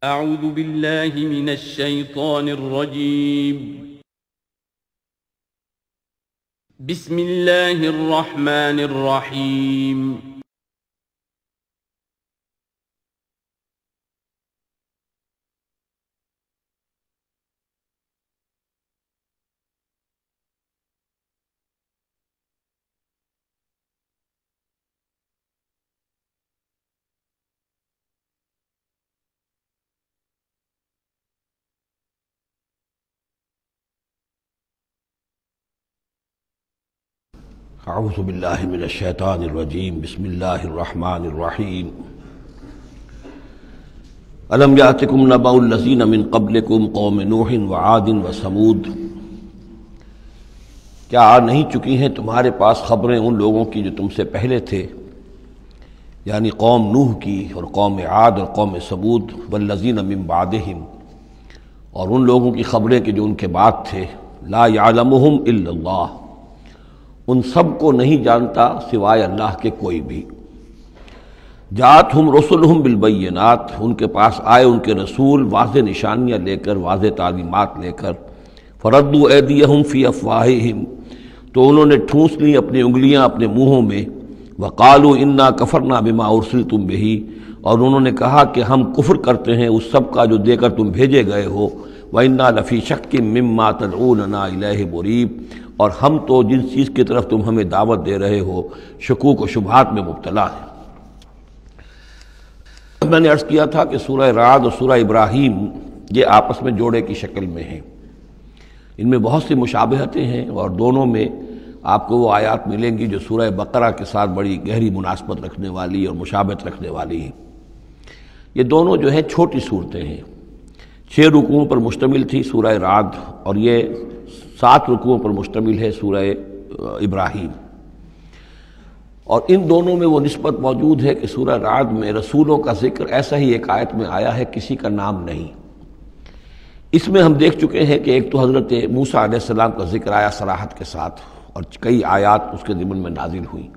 اعوذ باللہ من الشیطان الرجیم بسم اللہ الرحمن الرحیم اعوذ باللہ من الشیطان الرجیم بسم اللہ الرحمن الرحیم الم یاتکم نبأ الذین من قبلکم قوم نوح وعاد وثمود، کیا آ نہیں چکی ہیں تمہارے پاس خبریں ان لوگوں کی جو تم سے پہلے تھے، یعنی قوم نوح کی اور قوم عاد اور قوم ثمود، والذین من بعدہم، اور ان لوگوں کی خبریں کہ جو ان کے بعد تھے، لا یعلمہم الا اللہ، ان سب کو نہیں جانتا سوائے اللہ کے کوئی بھی۔ جاءتہم رسلہم بالبینات، ان کے پاس آئے ان کے رسول واضح نشانیاں لے کر، واضح تعلیمات لے کر، فردوا ایدیہم فی افواہہم، تو انہوں نے ٹھونس لی اپنی انگلیاں اپنے منہوں میں، وقالوا انا کفرنا بما ارسلتم بہ، اور انہوں نے کہا کہ ہم کفر کرتے ہیں اس سب کا جو دے کر تم بھیجے گئے ہو، وَإِنَّا لَفِي شَكٍّ مِّمَّا تَدْعُونَنَا إِلَيْهِ مُرِيبٍ، اور ہم تو جن چیز کی طرف تم ہمیں دعوت دے رہے ہو شکوک و شبہات میں مبتلا ہیں۔ میں نے عرض کیا تھا کہ سورہ رعد اور سورہ ابراہیم یہ آپس میں جوڑے کی شکل میں ہیں، ان میں بہت سی مشابہتیں ہیں، اور دونوں میں آپ کو وہ آیات ملیں گی جو سورہ بقرہ کے ساتھ بڑی گہری مناسبت رکھنے والی اور مشابہت رکھنے والی ہیں۔ یہ دونوں جو ہیں چھوٹی صورتیں ہیں، 6 رکوعوں پر مشتمل تھی سورہ رعد، اور یہ 7 رکوعوں پر مشتمل ہے سورہ ابراہیم، اور ان دونوں میں وہ نسبت موجود ہے کہ سورہ رعد میں رسولوں کا ذکر ایسا ہی ایک آیت میں آیا ہے، کسی کا نام نہیں۔ اس میں ہم دیکھ چکے ہیں کہ ایک تو حضرت موسیٰ علیہ السلام کا ذکر آیا صراحت کے ساتھ، اور کئی آیات اس کے ضمن میں نازل ہوئی۔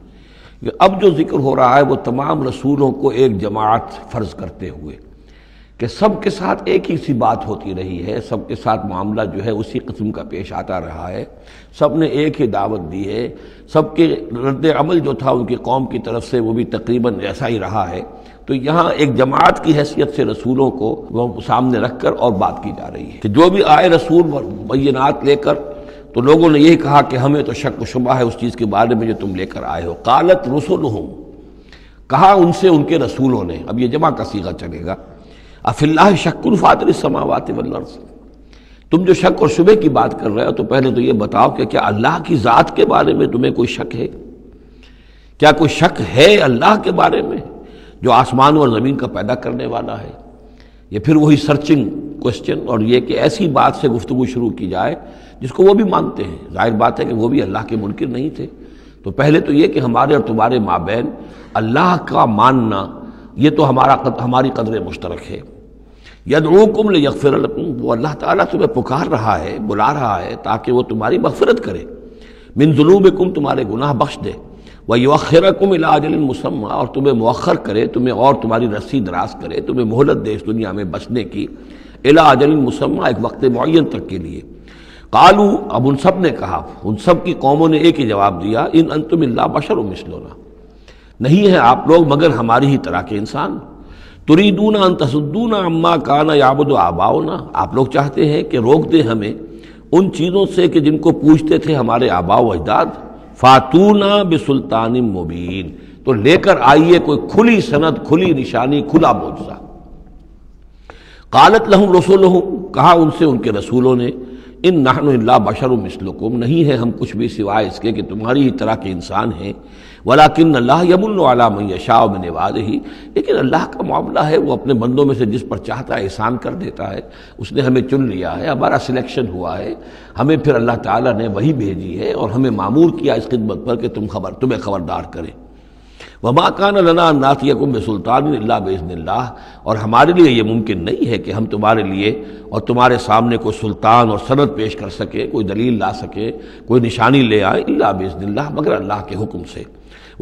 اب جو ذکر ہو رہا ہے وہ تمام رسولوں کو ایک جماعت فرض کرتے ہوئے کہ سب کے ساتھ ایک ہی سی بات ہوتی رہی ہے، سب کے ساتھ معاملہ جو ہے اسی قسم کا پیش آتا رہا ہے، سب نے ایک ہی دعوت دی ہے، سب کے رد عمل جو تھا ان کی قوم کی طرف سے وہ بھی تقریباً ایسا ہی رہا ہے۔ تو یہاں ایک جماعت کی حیثیت سے رسولوں کو وہ سامنے رکھ کر اور بات کی جا رہی ہے کہ جو بھی آئے رسول بینات لے کر، تو لوگوں نے یہی کہا کہ ہمیں تو شک و شبہ ہے اس چیز کے بارے میں جو تم لے کر آئے ہو۔ قالت رسلہم، کہا ان سے ان کے رسولوں نے، اب یہ جمع کا صیغہ چلے گا، افی اللہ شک فاطر السماوات والارض، تم جو شک اور شبہ کی بات کر رہے ہو تو پہلے تو یہ بتاؤ کہ کیا اللہ کی ذات کے بارے میں تمہیں کوئی شک ہے؟ کیا کوئی شک ہے اللہ کے بارے میں جو آسمان اور زمین کا پیدا کرنے والا ہے؟ یہ پھر وہی سرچنگ کوسچن، اور یہ کہ ایسی بات سے گفتگو شروع کی جائے جس کو وہ بھی مانتے ہیں۔ ظاہر بات ہے کہ وہ بھی اللہ کے منکر نہیں تھے، تو پہلے تو یہ کہ ہمارے اور تمہارے مابین اللہ کا ماننا یہ تو ہماری قدر مشترک ہے۔ یدعوکم لیغفر لکم، وہ اللہ تعالیٰ تمہیں پکار رہا ہے، بلا رہا ہے تاکہ وہ تمہاری مغفرت کرے، من ذنوبکم، تمہارے گناہ بخش دے، ویؤخرکم الی اجل مسمی، اور تمہیں مؤخر کرے، تمہیں اور تمہاری رسی دراز کرے، تمہیں مہلت دے اس دنیا میں بچنے کی، الی اجل مسمی، ایک وقت معین تک کے لیے۔ قالوا، اب ان سب نے کہا، ان سب کی قوموں نے ایک ہی جواب دیا، ان انتم الا بشر مثلنا، نہیں ہیں آپ لوگ مگر ہماری ہی طرح کے انسان۔ تریدون ان تصدونا عما کان یعبد آباؤنا، آپ لوگ چاہتے ہیں کہ روک دیں ہمیں ان چیزوں سے کہ جن کو پوجتے تھے ہمارے آباء و اجداد۔ فاتونا بسلطان مبین، تو لے کر آئیے کوئی کھلی سند، کھلی نشانی، کھلا معجزہ۔ قالت لہم رسولہم، کہا ان سے ان کے رسولوں نے، ان نحن الا بشر مثلکم، نہیں ہے ہم کچھ بھی سوائے اس کے کہ تمہاری ہی طرح کے انسان ہیں، ولیکن اللہ یمن علی من یشاء من عبادہ، لیکن اللہ کا معاملہ ہے وہ اپنے بندوں میں سے جس پر چاہتا ہے احسان کر دیتا ہے۔ اس نے ہمیں چن لیا ہے، ہمارا سلیکشن ہوا ہے، ہمیں پھر اللہ تعالیٰ نے وہی بھیجی ہے اور ہمیں مامور کیا اس خدمت پر کہ تمہیں خبردار کریں۔ وما کان لنا ان ناتیکم بسلطان الا باذن اللہ، اور ہمارے لیے یہ ممکن نہیں ہے کہ ہم تمہارے لیے اور تمہارے سامنے کوئی سلطان اور سند پیش کر سکے، کوئی دلیل لا سکے، کوئی نشانی لے آئے، الا باذن اللہ، مگر اللہ کے حکم سے۔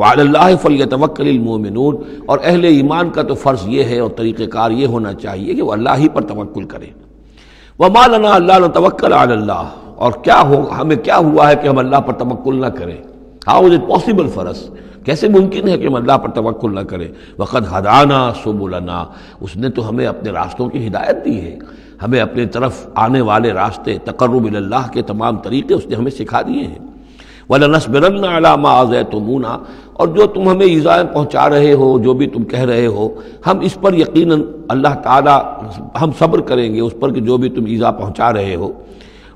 وعلی اللہ فلیتوکل المؤمنون، اور اہل ایمان کا تو فرض یہ ہے اور طریقہ کار یہ ہونا چاہیے کہ وہ اللہ ہی پر توکل کریں۔ وما لنا الا نتوکل علی اللہ، اور ہمیں کیا ہوا ہے کہ ہم اللہ پر توکل نہ کریں؟ How is it possible for us, کیسے ممکن ہے کہ ہم اللہ پر توکل نہ کریں؟ وقد ہدانا سبلنا، اس نے تو ہمیں اپنے راستوں کی ہدایت دی ہے، ہمیں اپنے طرف آنے والے راستے، تقرب الی اللہ کے تمام طریقے اس نے ہمیں سکھا دیے ہیں۔ وَلَنَصْبِرَنَّ عَلَىٰ مَا آذَيْتُمُونَا، اور جو تم ہمیں ایذائیں پہنچا رہے ہو، جو بھی تم کہہ رہے ہو، ہم اس پر یقیناً اللہ تعالیٰ ہم صبر کریں گے اس پر کہ جو بھی تم ایذا پہنچا رہے ہو۔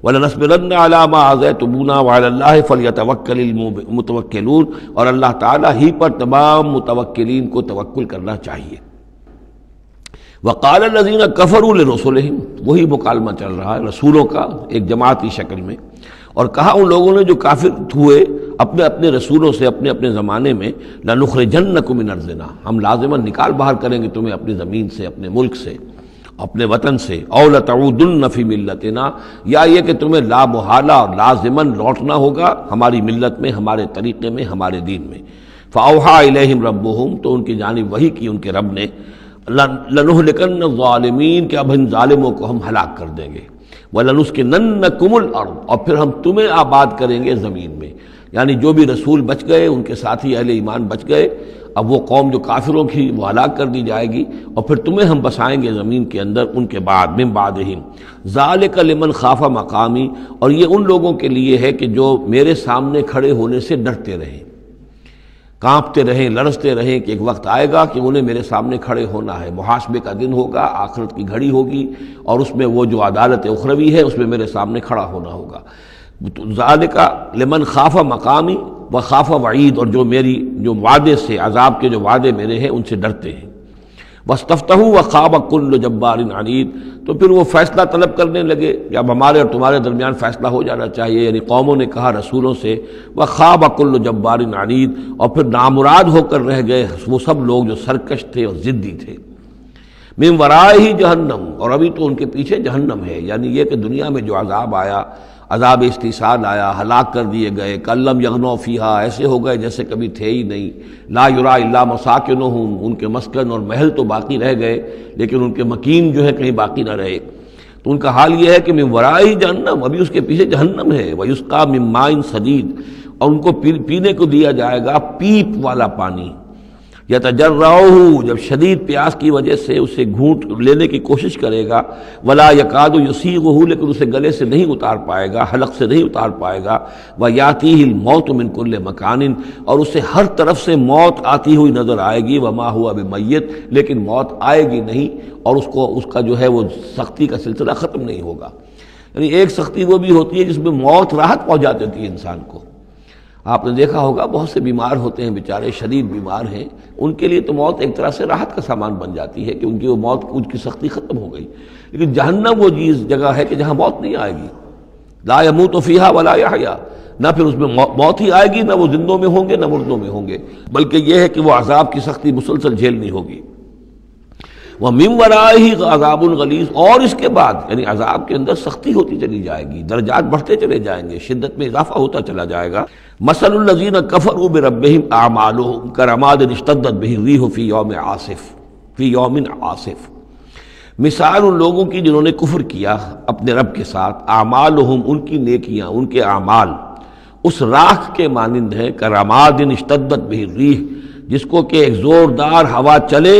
وَلَنَصْبِرَنَّ عَلَىٰ مَا آذَيْتُمُونَا وَعَلَى اللَّهِ فَلْيَتَوَكَّلِ الْمُتَوَكِّلُونَ، اور اللہ تعالیٰ ہی پر تمام متوکلین کو توکل کرنا چاہیے۔ وَقَالَ الَّذِينَ كَفَرُوا لِرُسُلِهِمْ، وہی مکالمہ چل رہا ہے رسولوں کا ایک جماعتی شکل میں، اور کہا ان لوگوں نے جو کافر ہوئے اپنے اپنے رسولوں سے اپنے اپنے زمانے میں، لَنُخْرِجَنَّكُم مِّنْ أَرْضِنَا، ہم لازماً نکال باہر کریں گے تمہیں اپنی زمین سے، اپنے ملک سے، اپنے وطن سے، أَوْ لَتَعُودُنَّ فِي مِلَّتِنَا، یا یہ کہ تمہیں لا محالہ اور لازماً لوٹنا ہوگا ہماری ملت میں، ہمارے طریقے میں، ہمارے دین میں۔ فَأَوْحَىٰ إِلَيْهِمْ رَبُّهُمْ، تو ان کی جانب وحی کی ان کے رب نے، لَنُهْلِكَنَّ الظَّالِمِينَ، کہ اب ان ظالموں کو ہم ہلاک کر دیں گے، وَلَنُسْكِنَنَّكُمُ الْأَرْضَ، اور پھر ہم تمہیں آباد کریں گے زمین میں، یعنی جو بھی رسول بچ گئے، ان کے ساتھی اہل ایمان بچ گئے، اب وہ قوم جو کافروں کی وہ ہلاک کر دی جائے گی، اور پھر تمہیں ہم بسائیں گے زمین کے اندر ان کے بعد، من بعدہم، ذالک لمن خاف مقامی، اور یہ ان لوگوں کے لیے ہے کہ جو میرے سامنے کھڑے ہونے سے ڈرتے رہیں، کانپتے رہیں، لرزتے رہیں کہ ایک وقت آئے گا کہ انہیں میرے سامنے کھڑے ہونا ہے، محاسبے کا دن ہوگا، آخرت کی گھڑی ہوگی، اور اس میں وہ جو عدالت اخروی ہے اس میں میرے سامنے کھڑا ہونا ہوگا۔ ذالک لمن خاف مقامی وخاف وعید، اور جو وعدے سے، عذاب کے جو وعدے میرے ہیں ان سے ڈرتے ہیں۔ واستفتحوا وخاب کل جبار عنید، تو پھر وہ فیصلہ طلب کرنے لگے کہ اب ہمارے اور تمہارے درمیان فیصلہ ہو جانا چاہیے، یعنی قوموں نے کہا رسولوں سے، وخاب کل جبار عنید، اور پھر نامراد ہو کر رہ گئے وہ سب لوگ جو سرکش تھے اور ضدی تھے۔ من ورائہ جہنم، اور ابھی تو ان کے پیچھے جہنم ہے، یعنی یہ کہ دنیا میں جو عذاب آیا، عذاب استحصال آیا، ہلاک کر دیے گئے، کلم یغنوا فیہا، ایسے ہو گئے جیسے کبھی تھے ہی نہیں، لا یرا الا مساکنہم، ان کے مسکن اور محل تو باقی رہ گئے لیکن ان کے مکین جو ہے کہیں باقی نہ رہے۔ تو ان کا حال یہ ہے کہ من ورائہ جہنم، ابھی اس کے پیچھے جہنم ہے، ویسقا من ماء صدید، اور ان کو پینے کو دیا جائے گا پیپ والا پانی، یتجرعہ، جب شدید پیاس کی وجہ سے اسے گھونٹ لینے کی کوشش کرے گا، ولا یکاد یسیغہ، لیکن اسے گلے سے نہیں اتار پائے گا، حلق سے نہیں اتار پائے گا، ویاتیہ الموت من کل مکان، اور اسے ہر طرف سے موت آتی ہوئی نظر آئے گی، وما ہوا بمیت، لیکن موت آئے گی نہیں، اور اس کا جو ہے وہ سختی کا سلسلہ ختم نہیں ہوگا۔ یعنی ایک سختی وہ بھی ہوتی ہے جس میں موت راحت پہنچا دیتی ہے انسان کو۔ آپ نے دیکھا ہوگا بہت سے بیمار ہوتے ہیں بیچارے، شدید بیمار ہیں، ان کے لیے تو موت ایک طرح سے راحت کا سامان بن جاتی ہے کہ ان کی وہ موت، ان کی سختی ختم ہو گئی، لیکن جہنم وہ جگہ ہے کہ جہاں موت نہیں آئے گی، لا يموت فیہا ولا یحیا، نہ پھر اس میں موت ہی آئے گی، نہ وہ زندوں میں ہوں گے نہ مردوں میں ہوں گے، بلکہ یہ ہے کہ وہ عذاب کی سختی مسلسل جھیلنی ہوگی۔ وَمِن وَرَائِهِ عَذَابٌ غَلِيظٌ، اور اس کے بعد یعنی عذاب کے اندر سختی ہوتی چلی جائے گی، درجات بڑھتے چلے جائیں گے، شدت میں اضافہ ہوتا چلا جائے گا۔ مَثَلُ الَّذِينَ كَفَرُوا بِرَبِّهِمْ أَعْمَالُهُمْ كَرَمَادٍ اشْتَدَّتْ بِهِ الرِّيحُ فِي يَوْمٍ عَاصِفٍ، مثال ان لوگوں کی جنہوں نے کفر کیا اپنے رب کے ساتھ، اعمالہم، ان کی نیکیاں، ان کے اعمال اس راکھ کے مانند ہیں، کرمادٍ اشتدت بہ الریح، جس کو کہ ایک زوردار ہوا چلے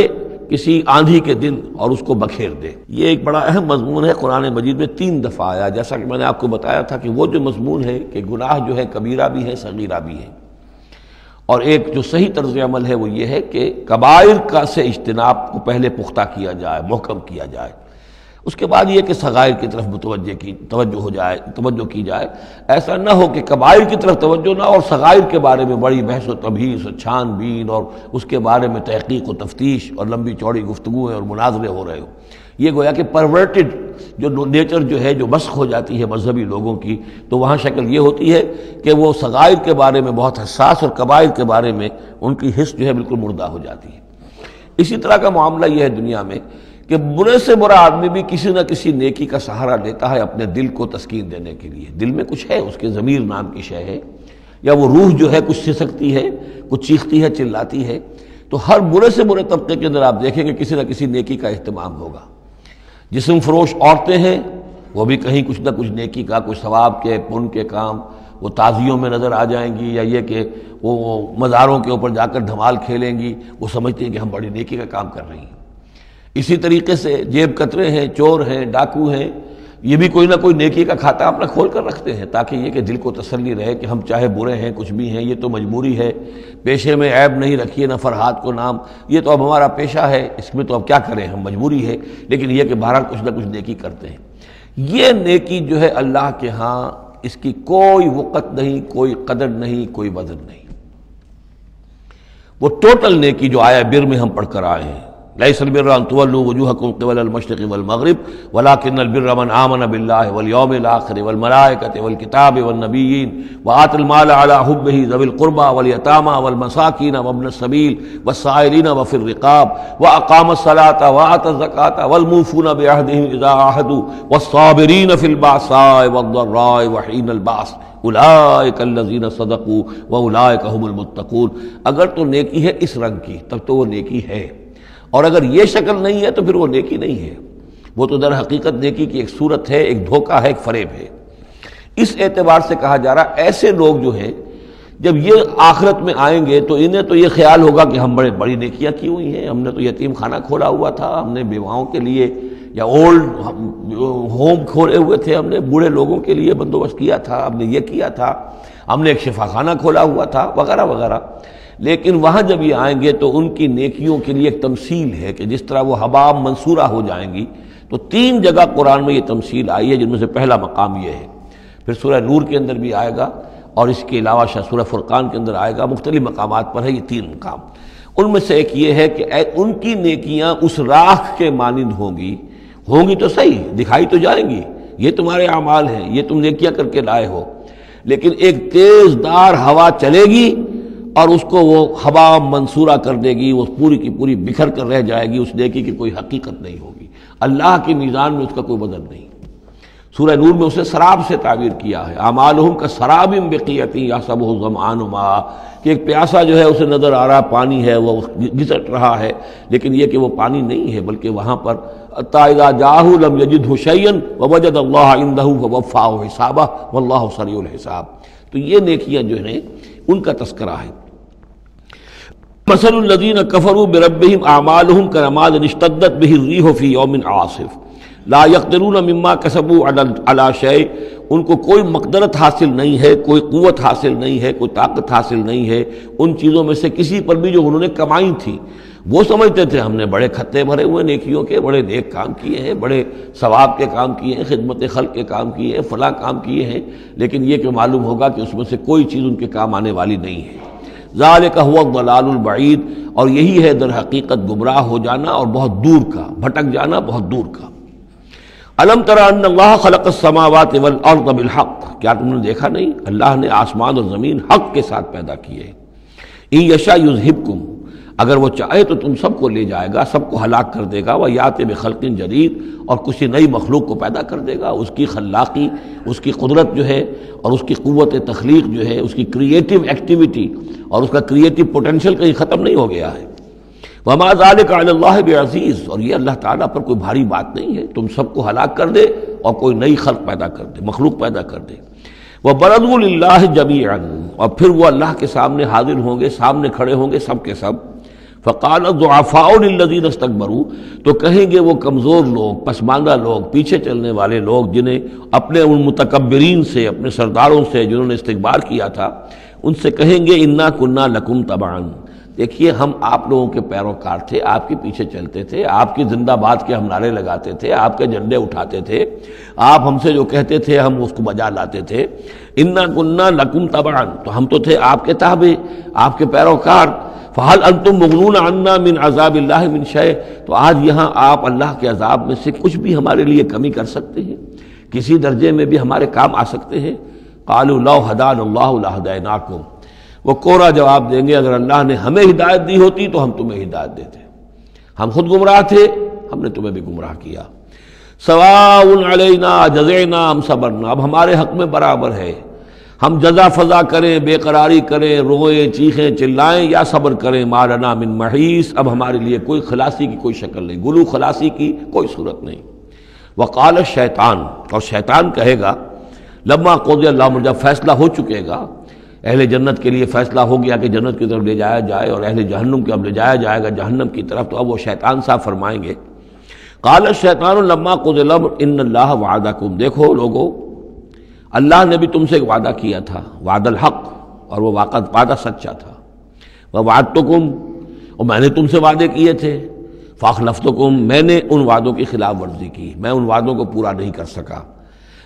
کسی آندھی کے دن اور اس کو بکھیر دے۔ یہ ایک بڑا اہم مضمون ہے، قرآن مجید میں 3 دفعہ آیا، جیسا کہ میں نے آپ کو بتایا تھا کہ وہ جو مضمون ہے کہ گناہ جو ہے کبیرہ بھی ہے صغیرہ بھی ہے، اور ایک جو صحیح طرز عمل ہے وہ یہ ہے کہ کبائر کا سے اجتناب کو پہلے پختہ کیا جائے، محکم کیا جائے، اس کے بعد یہ کہ صغائر کی طرف توجہ کی جائے، ایسا نہ ہو کہ کبائر کی طرف توجہ نہ اور صغائر کے بارے میں بڑی بحث و تبحیث اور چھان بین اور اس کے بارے میں تحقیق و تفتیش اور لمبی چوڑی گفتگویں اور مناظرے ہو رہے ہو۔ یہ گویا کہ پرورٹڈ جو نیچر جو ہے، جو مسخ ہو جاتی ہے مذہبی لوگوں کی، تو وہاں شکل یہ ہوتی ہے کہ وہ صغائر کے بارے میں بہت حساس اور کبائر کے بارے میں ان کی حس جو ہے بالکل مردہ ہو جاتی ہے۔ اسی طرح کا معاملہ یہ ہے دنیا میں کہ برے سے برا آدمی بھی کسی نہ کسی نیکی کا سہارا لیتا ہے اپنے دل کو تسکین دینے کے لیے۔ دل میں کچھ ہے، اس کے ضمیر نام کی شے ہے، یا وہ روح جو ہے کچھ سسکتی ہے، کچھ چیختی ہے، چلاتی ہے، تو ہر برے سے برے طبقے کے اندر آپ دیکھیں گے کسی نہ کسی نیکی کا اہتمام ہوگا۔ جسم فروش عورتیں ہیں، وہ بھی کہیں کچھ نہ کچھ نیکی کا، کوئی ثواب کے، پن کے کام، وہ تعزیوں میں نظر آ جائیں گی، یا یہ کہ وہ مزاروں کے اوپر جا کر دھمال کھیلیں گی، وہ سمجھتے ہیں کہ ہم بڑی نیکی کا کام کر رہی ہیں۔ اسی طریقے سے جیب کترے ہیں، چور ہیں، ڈاکو ہیں، یہ بھی کوئی نہ کوئی نیکی کا کھاتا اپنا کھول کر رکھتے ہیں، تاکہ یہ کہ دل کو تسلی رہے کہ ہم چاہے برے ہیں، کچھ بھی ہیں، یہ تو مجبوری ہے، پیشے میں عیب نہیں رکھیے نہ فرحات کو نام، یہ تو اب ہمارا پیشہ ہے، اس میں تو اب کیا کریں، ہم مجبوری ہے، لیکن یہ کہ بہرحال کچھ نہ کچھ نیکی کرتے ہیں۔ یہ نیکی جو ہے اللہ کے ہاں اس کی کوئی وقت نہیں، کوئی قدر نہیں، کوئی وزن نہیں۔ وہ ٹوٹل نیکی جو آیا بر میں ہم پڑھ کر آئے ہیں، لیس البر ان تولوا وجوہکم قبل المشرق والمغرب ولکن البر من آمن باللہ والیوم الآخر والملائکۃ والکتاب والنبیین وآتى المال على حبہ ذوی القربى والیتامى والمساکین وابن السبیل والسائلین وفی الرقاب واقام الصلاة وآتى الزکاة والموفون بعہدہم اذا عاہدوا والصابرین فی البأساء والضراء وحین البأس اولئک الذین صدقوا واولئک هم المتقون۔ اگر تو نیکی ہے اس رنگ کی تب تو وہ نیکی ہے، اور اگر یہ شکل نہیں ہے تو پھر وہ نیکی نہیں ہے، وہ تو در حقیقت نیکی کی ایک صورت ہے، ایک دھوکہ ہے، ایک فریب ہے۔ اس اعتبار سے کہا جا رہا ایسے لوگ جو ہیں جب یہ آخرت میں آئیں گے تو انہیں تو یہ خیال ہوگا کہ ہم بڑی نیکیاں کی ہوئی ہیں، ہم نے تو یتیم خانہ کھولا ہوا تھا، ہم نے بیواؤں کے لیے یا اولڈ ہوم کھولے ہوئے تھے، ہم نے بوڑھے لوگوں کے لیے بندوبست کیا تھا، ہم نے یہ کیا تھا، ہم نے ایک شفا خانہ کھولا ہوا تھا، وغیرہ وغیرہ۔ لیکن وہاں جب یہ آئیں گے تو ان کی نیکیوں کے لیے ایک تمثیل ہے کہ جس طرح وہ حبا منصورہ ہو جائیں گی، تو 3 جگہ قرآن میں یہ تمثیل آئی ہے، جن میں سے پہلا مقام یہ ہے، پھر سورہ نور کے اندر بھی آئے گا، اور اس کے علاوہ سورہ فرقان کے اندر آئے گا، مختلف مقامات پر ہے یہ 3 مقام۔ ان میں سے ایک یہ ہے کہ ان کی نیکیاں اس راکھ کے مانند ہوں گی تو صحیح، دکھائی تو جائیں گی، یہ تمہارے اعمال ہیں، یہ تم نیکیاں کر کے لائے ہو، لیکن ایک تیز دار ہوا چلے گی اور اس کو وہ ہوا منصورہ کر دے گی، وہ پوری کی پوری بکھر کر رہ جائے گی، اس نیکی کی کوئی حقیقت نہیں ہوگی، اللہ کی میزان میں اس کا کوئی وزن نہیں۔ سورہ نور میں اسے سراب سے تعبیر کیا ہے، اعمالہم کسراب بقیعۃ یحسبہ الظمآن ماء، کہ ایک پیاسا جو ہے اسے نظر آ رہا پانی ہے، وہ گھسٹ رہا ہے، لیکن یہ کہ وہ پانی نہیں ہے، بلکہ وہاں پر حتیٰ اذا جاءہ لم یجدہ شیئا ووجد اللہ عندہ فوفاہ حسابہ واللہ سریع الحساب۔ تو یہ نیکیاں جو ہیں ان کا تذکرہ ہے۔ مثل الذین کفروا بربہم اعمالہم کرماد اشتدت بہ الریح فی یوم عاصف لا یقدرون مما کسبوا علی شیء، ان کو کوئی مقدرت حاصل نہیں ہے، کوئی قوت حاصل نہیں ہے، کوئی طاقت حاصل نہیں ہے ان چیزوں میں سے کسی پر بھی جو انہوں نے کمائی تھی۔ وہ سمجھتے تھے ہم نے بڑے کھتے بھرے ہوئے نیکیوں کے، بڑے نیک کام کیے ہیں، بڑے ثواب کے کام کیے ہیں، خدمت خلق کے کام کیے ہیں، فلاں کام کیے ہیں، لیکن یہ کہ معلوم ہوگا کہ اس میں سے کوئی چیز ان کے کام آنے والی نہیں ہے۔ ذالک هو الضلال البعید، اور یہی ہے در حقیقت گمراہ ہو جانا اور بہت دور کا، بھٹک جانا بہت دور کا۔ الم تر ان اللہ خلق السماوات والارض بالحق، کیا تم نے دیکھا نہیں اللہ نے آسمان اور زمین حق کے ساتھ پیدا کیے۔ ان یشاء یذہبکم، اگر وہ چاہے تو تم سب کو لے جائے گا، سب کو ہلاک کر دے گا، ویأتی بخلق جدید، اور کسی نئی مخلوق کو پیدا کر دے گا۔ اس کی خلاقی، اس کی قدرت جو ہے اور اس کی قوت تخلیق جو ہے، اس کی کریٹیو ایکٹیویٹی اور اس کا کریٹیو پوٹینشیل کہیں ختم نہیں ہو گیا ہے۔ وما ذلک علی اللہ بعزیز، اور یہ اللہ تعالیٰ پر کوئی بھاری بات نہیں ہے، تم سب کو ہلاک کر دے اور کوئی نئی خلق پیدا کر دے، مخلوق پیدا کر دے۔ وبرزوا للہ جمیعا، اور پھر وہ اللہ کے سامنے حاضر ہوں گے، سامنے کھڑے ہوں گے سب کے سب۔ فقال الضعفاء للذین استکبروا، تو کہیں گے وہ کمزور لوگ، پسماندہ لوگ، پیچھے چلنے والے لوگ، جنہیں اپنے ان متکبرین سے، اپنے سرداروں سے جنہوں نے استکبار کیا تھا، ان سے کہیں گے انا کنا لکم تبعا، دیکھیے ہم آپ لوگوں کے پیروکار تھے، آپ کے پیچھے چلتے تھے، آپ کی زندہ باد کے ہم نعرے لگاتے تھے، آپ کے جھنڈے اٹھاتے تھے، آپ ہم سے جو کہتے تھے ہم اس کو بجا لاتے تھے۔ انا کنا لکم تبعا، تو ہم تو تھے آپ کے تابع، آپ کے پیروکار۔ فہل انتم مغنون عنا من عذاب اللہ من شیء، تو آج یہاں آپ اللہ کے عذاب میں سے کچھ بھی ہمارے لیے کمی کر سکتے ہیں، کسی درجے میں بھی ہمارے کام آ سکتے ہیں؟ قالوا لو ہدانا اللہ لہدیناکم، وہ کوڑا جواب دیں گے اگر اللہ نے ہمیں ہدایت دی ہوتی تو ہم تمہیں ہدایت دیتے، ہم خود گمراہ تھے، ہم نے تمہیں بھی گمراہ کیا۔ سواء علینا جزعنا ام صبرنا، اب ہمارے حق میں برابر ہے، ہم جزا فضا کریں، بے قراری کریں، روئیں، چیخیں، چلائیں یا صبر کریں، ما لنا من محیص، اب ہمارے لیے کوئی خلاصی کی کوئی شکل نہیں، گلو خلاصی کی کوئی صورت نہیں۔ وقال الشیطان، اور شیطان کہے گا لما قضی الامر، جب فیصلہ ہو چکے گا، اہل جنت کے لیے فیصلہ ہو گیا کہ جنت کی طرف لے جایا جائے اور اہل جہنم کے اب لے جایا جائے گا جہنم کی طرف، تو اب وہ شیطان صاحب فرمائیں گے قال الشیطان لما قضی الامر ان اللہ وعدکم، دیکھو لوگو اللہ نے بھی تم سے ایک وعدہ کیا تھا، وعد الحق، اور وہ وعدہ سچا تھا، ووعدتکم، اور میں نے تم سے وعدے کیے تھے، فاخلفتکم، میں نے ان وعدوں کی خلاف ورزی کی، میں ان وعدوں کو پورا نہیں کر سکا،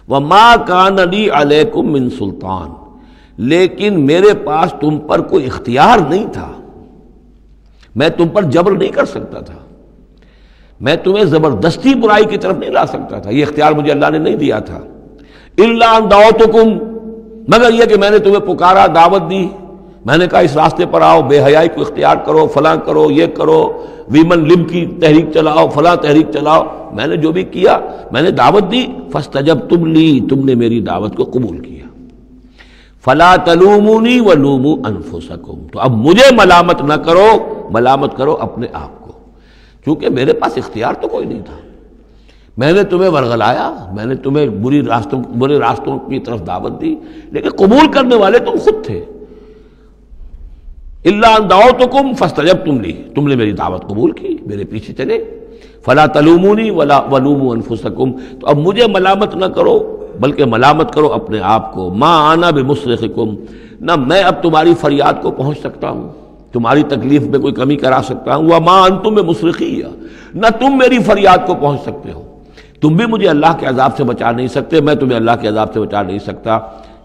وما کان لی علیکم من سلطان، لیکن میرے پاس تم پر کوئی اختیار نہیں تھا، میں تم پر جبر نہیں کر سکتا تھا، میں تمہیں زبردستی برائی کی طرف نہیں لا سکتا تھا، یہ اختیار مجھے اللہ نے نہیں دیا تھا، الا ان دعوتکم، مگر یہ کہ میں نے تمہیں پکارا، دعوت دی، میں نے کہا اس راستے پر آؤ، بے حیائی کو اختیار کرو، فلاں کرو، یہ کرو، ویمن لب کی تحریک چلاؤ، فلاں تحریک چلاؤ، میں نے جو بھی کیا میں نے دعوت دی، فاستجبتم لی، تم نے میری دعوت کو قبول کیا، فلا تلومونی ولوموا انفسکم، تو اب مجھے ملامت نہ کرو، ملامت کرو اپنے آپ کو، کیونکہ میرے پاس اختیار تو کوئی نہیں تھا، میں نے تمہیں ورغلایا، میں نے تمہیں برے راستوں کی طرف دعوت دی، لیکن قبول کرنے والے تم خود تھے، الا ان دعوتکم فاستجبتم لی، تم نے میری دعوت قبول کی، میرے پیچھے چلے، فلا تلومونی ولوموا انفسکم، تو اب مجھے ملامت نہ کرو بلکہ ملامت کرو اپنے آپ کو، ما انا بمصرخکم، نہ میں اب تمہاری فریاد کو پہنچ سکتا ہوں، تمہاری تکلیف میں کوئی کمی کرا سکتا ہوں، وما انتم بمصرخی، نہ تم میری فریاد کو پہنچ سکتے ہو، تم بھی مجھے اللہ کے عذاب سے بچا نہیں سکتے، میں تمہیں اللہ کے عذاب سے بچا نہیں سکتا،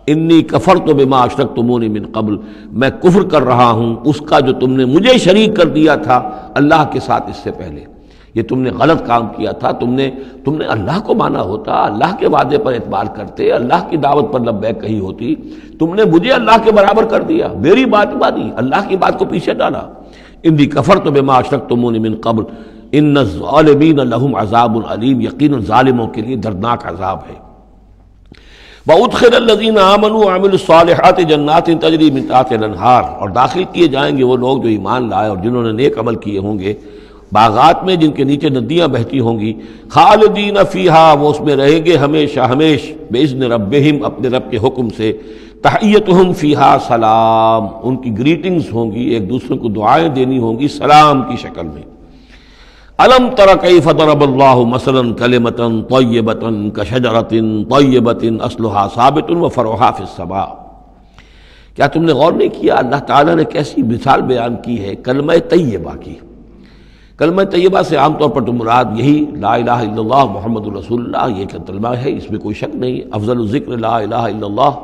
انی کفرت بما اشرکتمونی من قبل، میں کفر کر رہا ہوں اس کا جو تم نے مجھے شریک کر دیا تھا اللہ کے ساتھ اس سے پہلے، یہ تم نے غلط کام کیا تھا، تم نے اللہ کو مانا ہوتا، اللہ کے وعدے پر اعتبار کرتے، اللہ کی دعوت پر لبیک کہی ہوتی، تم نے مجھے اللہ کے برابر کر دیا، میری بات مانی، اللہ کی بات کو پیچھے ڈالا، انی کفرت بما اشرکتمونی من قبل ان الظالمین لہم عذاب علیم، یقینا ظالموں کے لیے دردناک عذاب ہے، وَأُدْخِلَ الَّذِينَ آمَنُوا وَعَمِلُوا الصَّالِحَاتِ جَنَّاتٍ تَجْرِي مِن تَحْتِهَا الْأَنْهَارُ، اور داخل کیے جائیں گے وہ لوگ جو ایمان لائے اور جنہوں نے نیک عمل کیے ہوں گے، باغات میں جن کے نیچے ندیاں بہتی ہوں گی، خالدین فیہا، وہ اس میں رہیں گے ہمیشہ ہمیش، بِإِذْنِ رَبِّهِمْ، اپنے رب کے حکم سے، تحیتہم فیہا سلام، ان کی گریٹنگز ہوں گی، ایک دوسرے کو دعائیں دینی ہوں گی سلام کی شکل میں۔ الم تر کیف ضرب اللہ مثلا کلمۃ طیبۃ کشجرۃ طیبۃ اصلها ثابت وفرعها فی السماء، کیا تم نے غور نہیں کیا اللہ تعالیٰ نے کیسی مثال بیان کی ہے کلمہ طیبہ کی؟ کلمہ طیبہ سے عام طور پر تو مراد یہی لا الہ الا اللہ محمد رسول اللہ، یہ کلمہ ہے، اس میں کوئی شک نہیں، افضل الذکر لا الہ الا اللہ،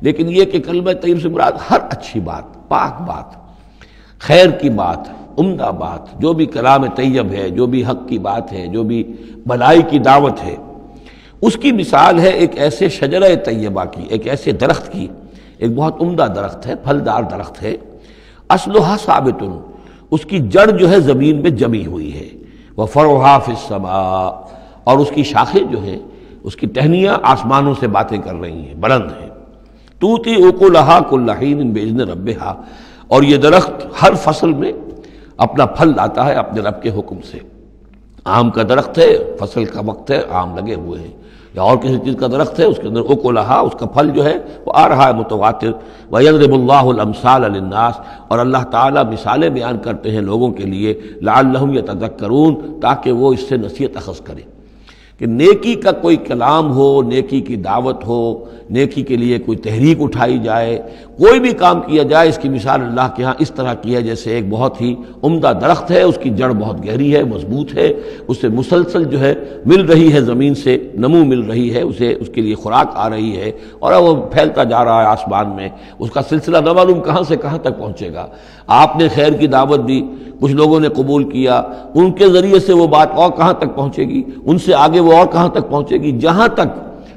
لیکن یہ کہ کلمہ طیب سے مراد ہر اچھی بات، پاک بات، خیر کی بات، عمدہ بات، جو بھی کلام طیب ہے، جو بھی حق کی بات ہے، جو بھی بھلائی کی دعوت ہے، اس کی مثال ہے ایک ایسے شجرہ طیبہ کی، ایک ایسے درخت کی، ایک بہت عمدہ درخت ہے، پھلدار درخت ہے، اصلها ثابت، اس کی جڑ جو ہے زمین میں جمی ہوئی ہے، وفرعها فی السماء، اور اس کی شاخیں جو ہیں، اس کی ٹہنیاں آسمانوں سے باتیں کر رہی ہیں، بلند ہیں، توتی اکلها کل حین باذن ربها، اور یہ درخت ہر فصل میں اپنا پھل لاتا ہے اپنے رب کے حکم سے، آم کا درخت ہے، فصل کا وقت ہے، آم لگے ہوئے ہیں، یا اور کسی چیز کا درخت ہے، اس کے اندر اکلہا، اس کا پھل جو ہے وہ آ رہا ہے متواتر، وَيَضْرِبُ اللَّهُ الْأَمْثَالَ لِلنَّاسِ، اور اللہ تعالیٰ مثالیں بیان کرتے ہیں لوگوں کے لیے، لَعَلَّهُمْ يَتَذَكَّرُونَ، تاکہ وہ اس سے نصیحت اخذ کریں، کہ نیکی کا کوئی کلام ہو، نیکی کی دعوت ہو، نیکی کے لیے کوئی تحریک اٹھائی جائے، کوئی بھی کام کیا جائے، اس کی مثال اللہ کے ہاں اس طرح کی ہے جیسے ایک بہت ہی عمدہ درخت ہے، اس کی جڑ بہت گہری ہے، مضبوط ہے، اسے مسلسل جو ہے مل رہی ہے، زمین سے نمو مل رہی ہے، اسے اس کے لیے خوراک آ رہی ہے، اور وہ پھیلتا جا رہا ہے آسمان میں، اس کا سلسلہ نہ معلوم کہاں سے کہاں تک پہنچے گا۔ آپ نے خیر کی دعوت دی، کچھ لوگوں نے قبول کیا، ان کے ذریعے سے وہ بات اور کہاں تک پہنچے گی، ان سے آگے وہ اور کہاں تک پہنچے گی، جہاں تک،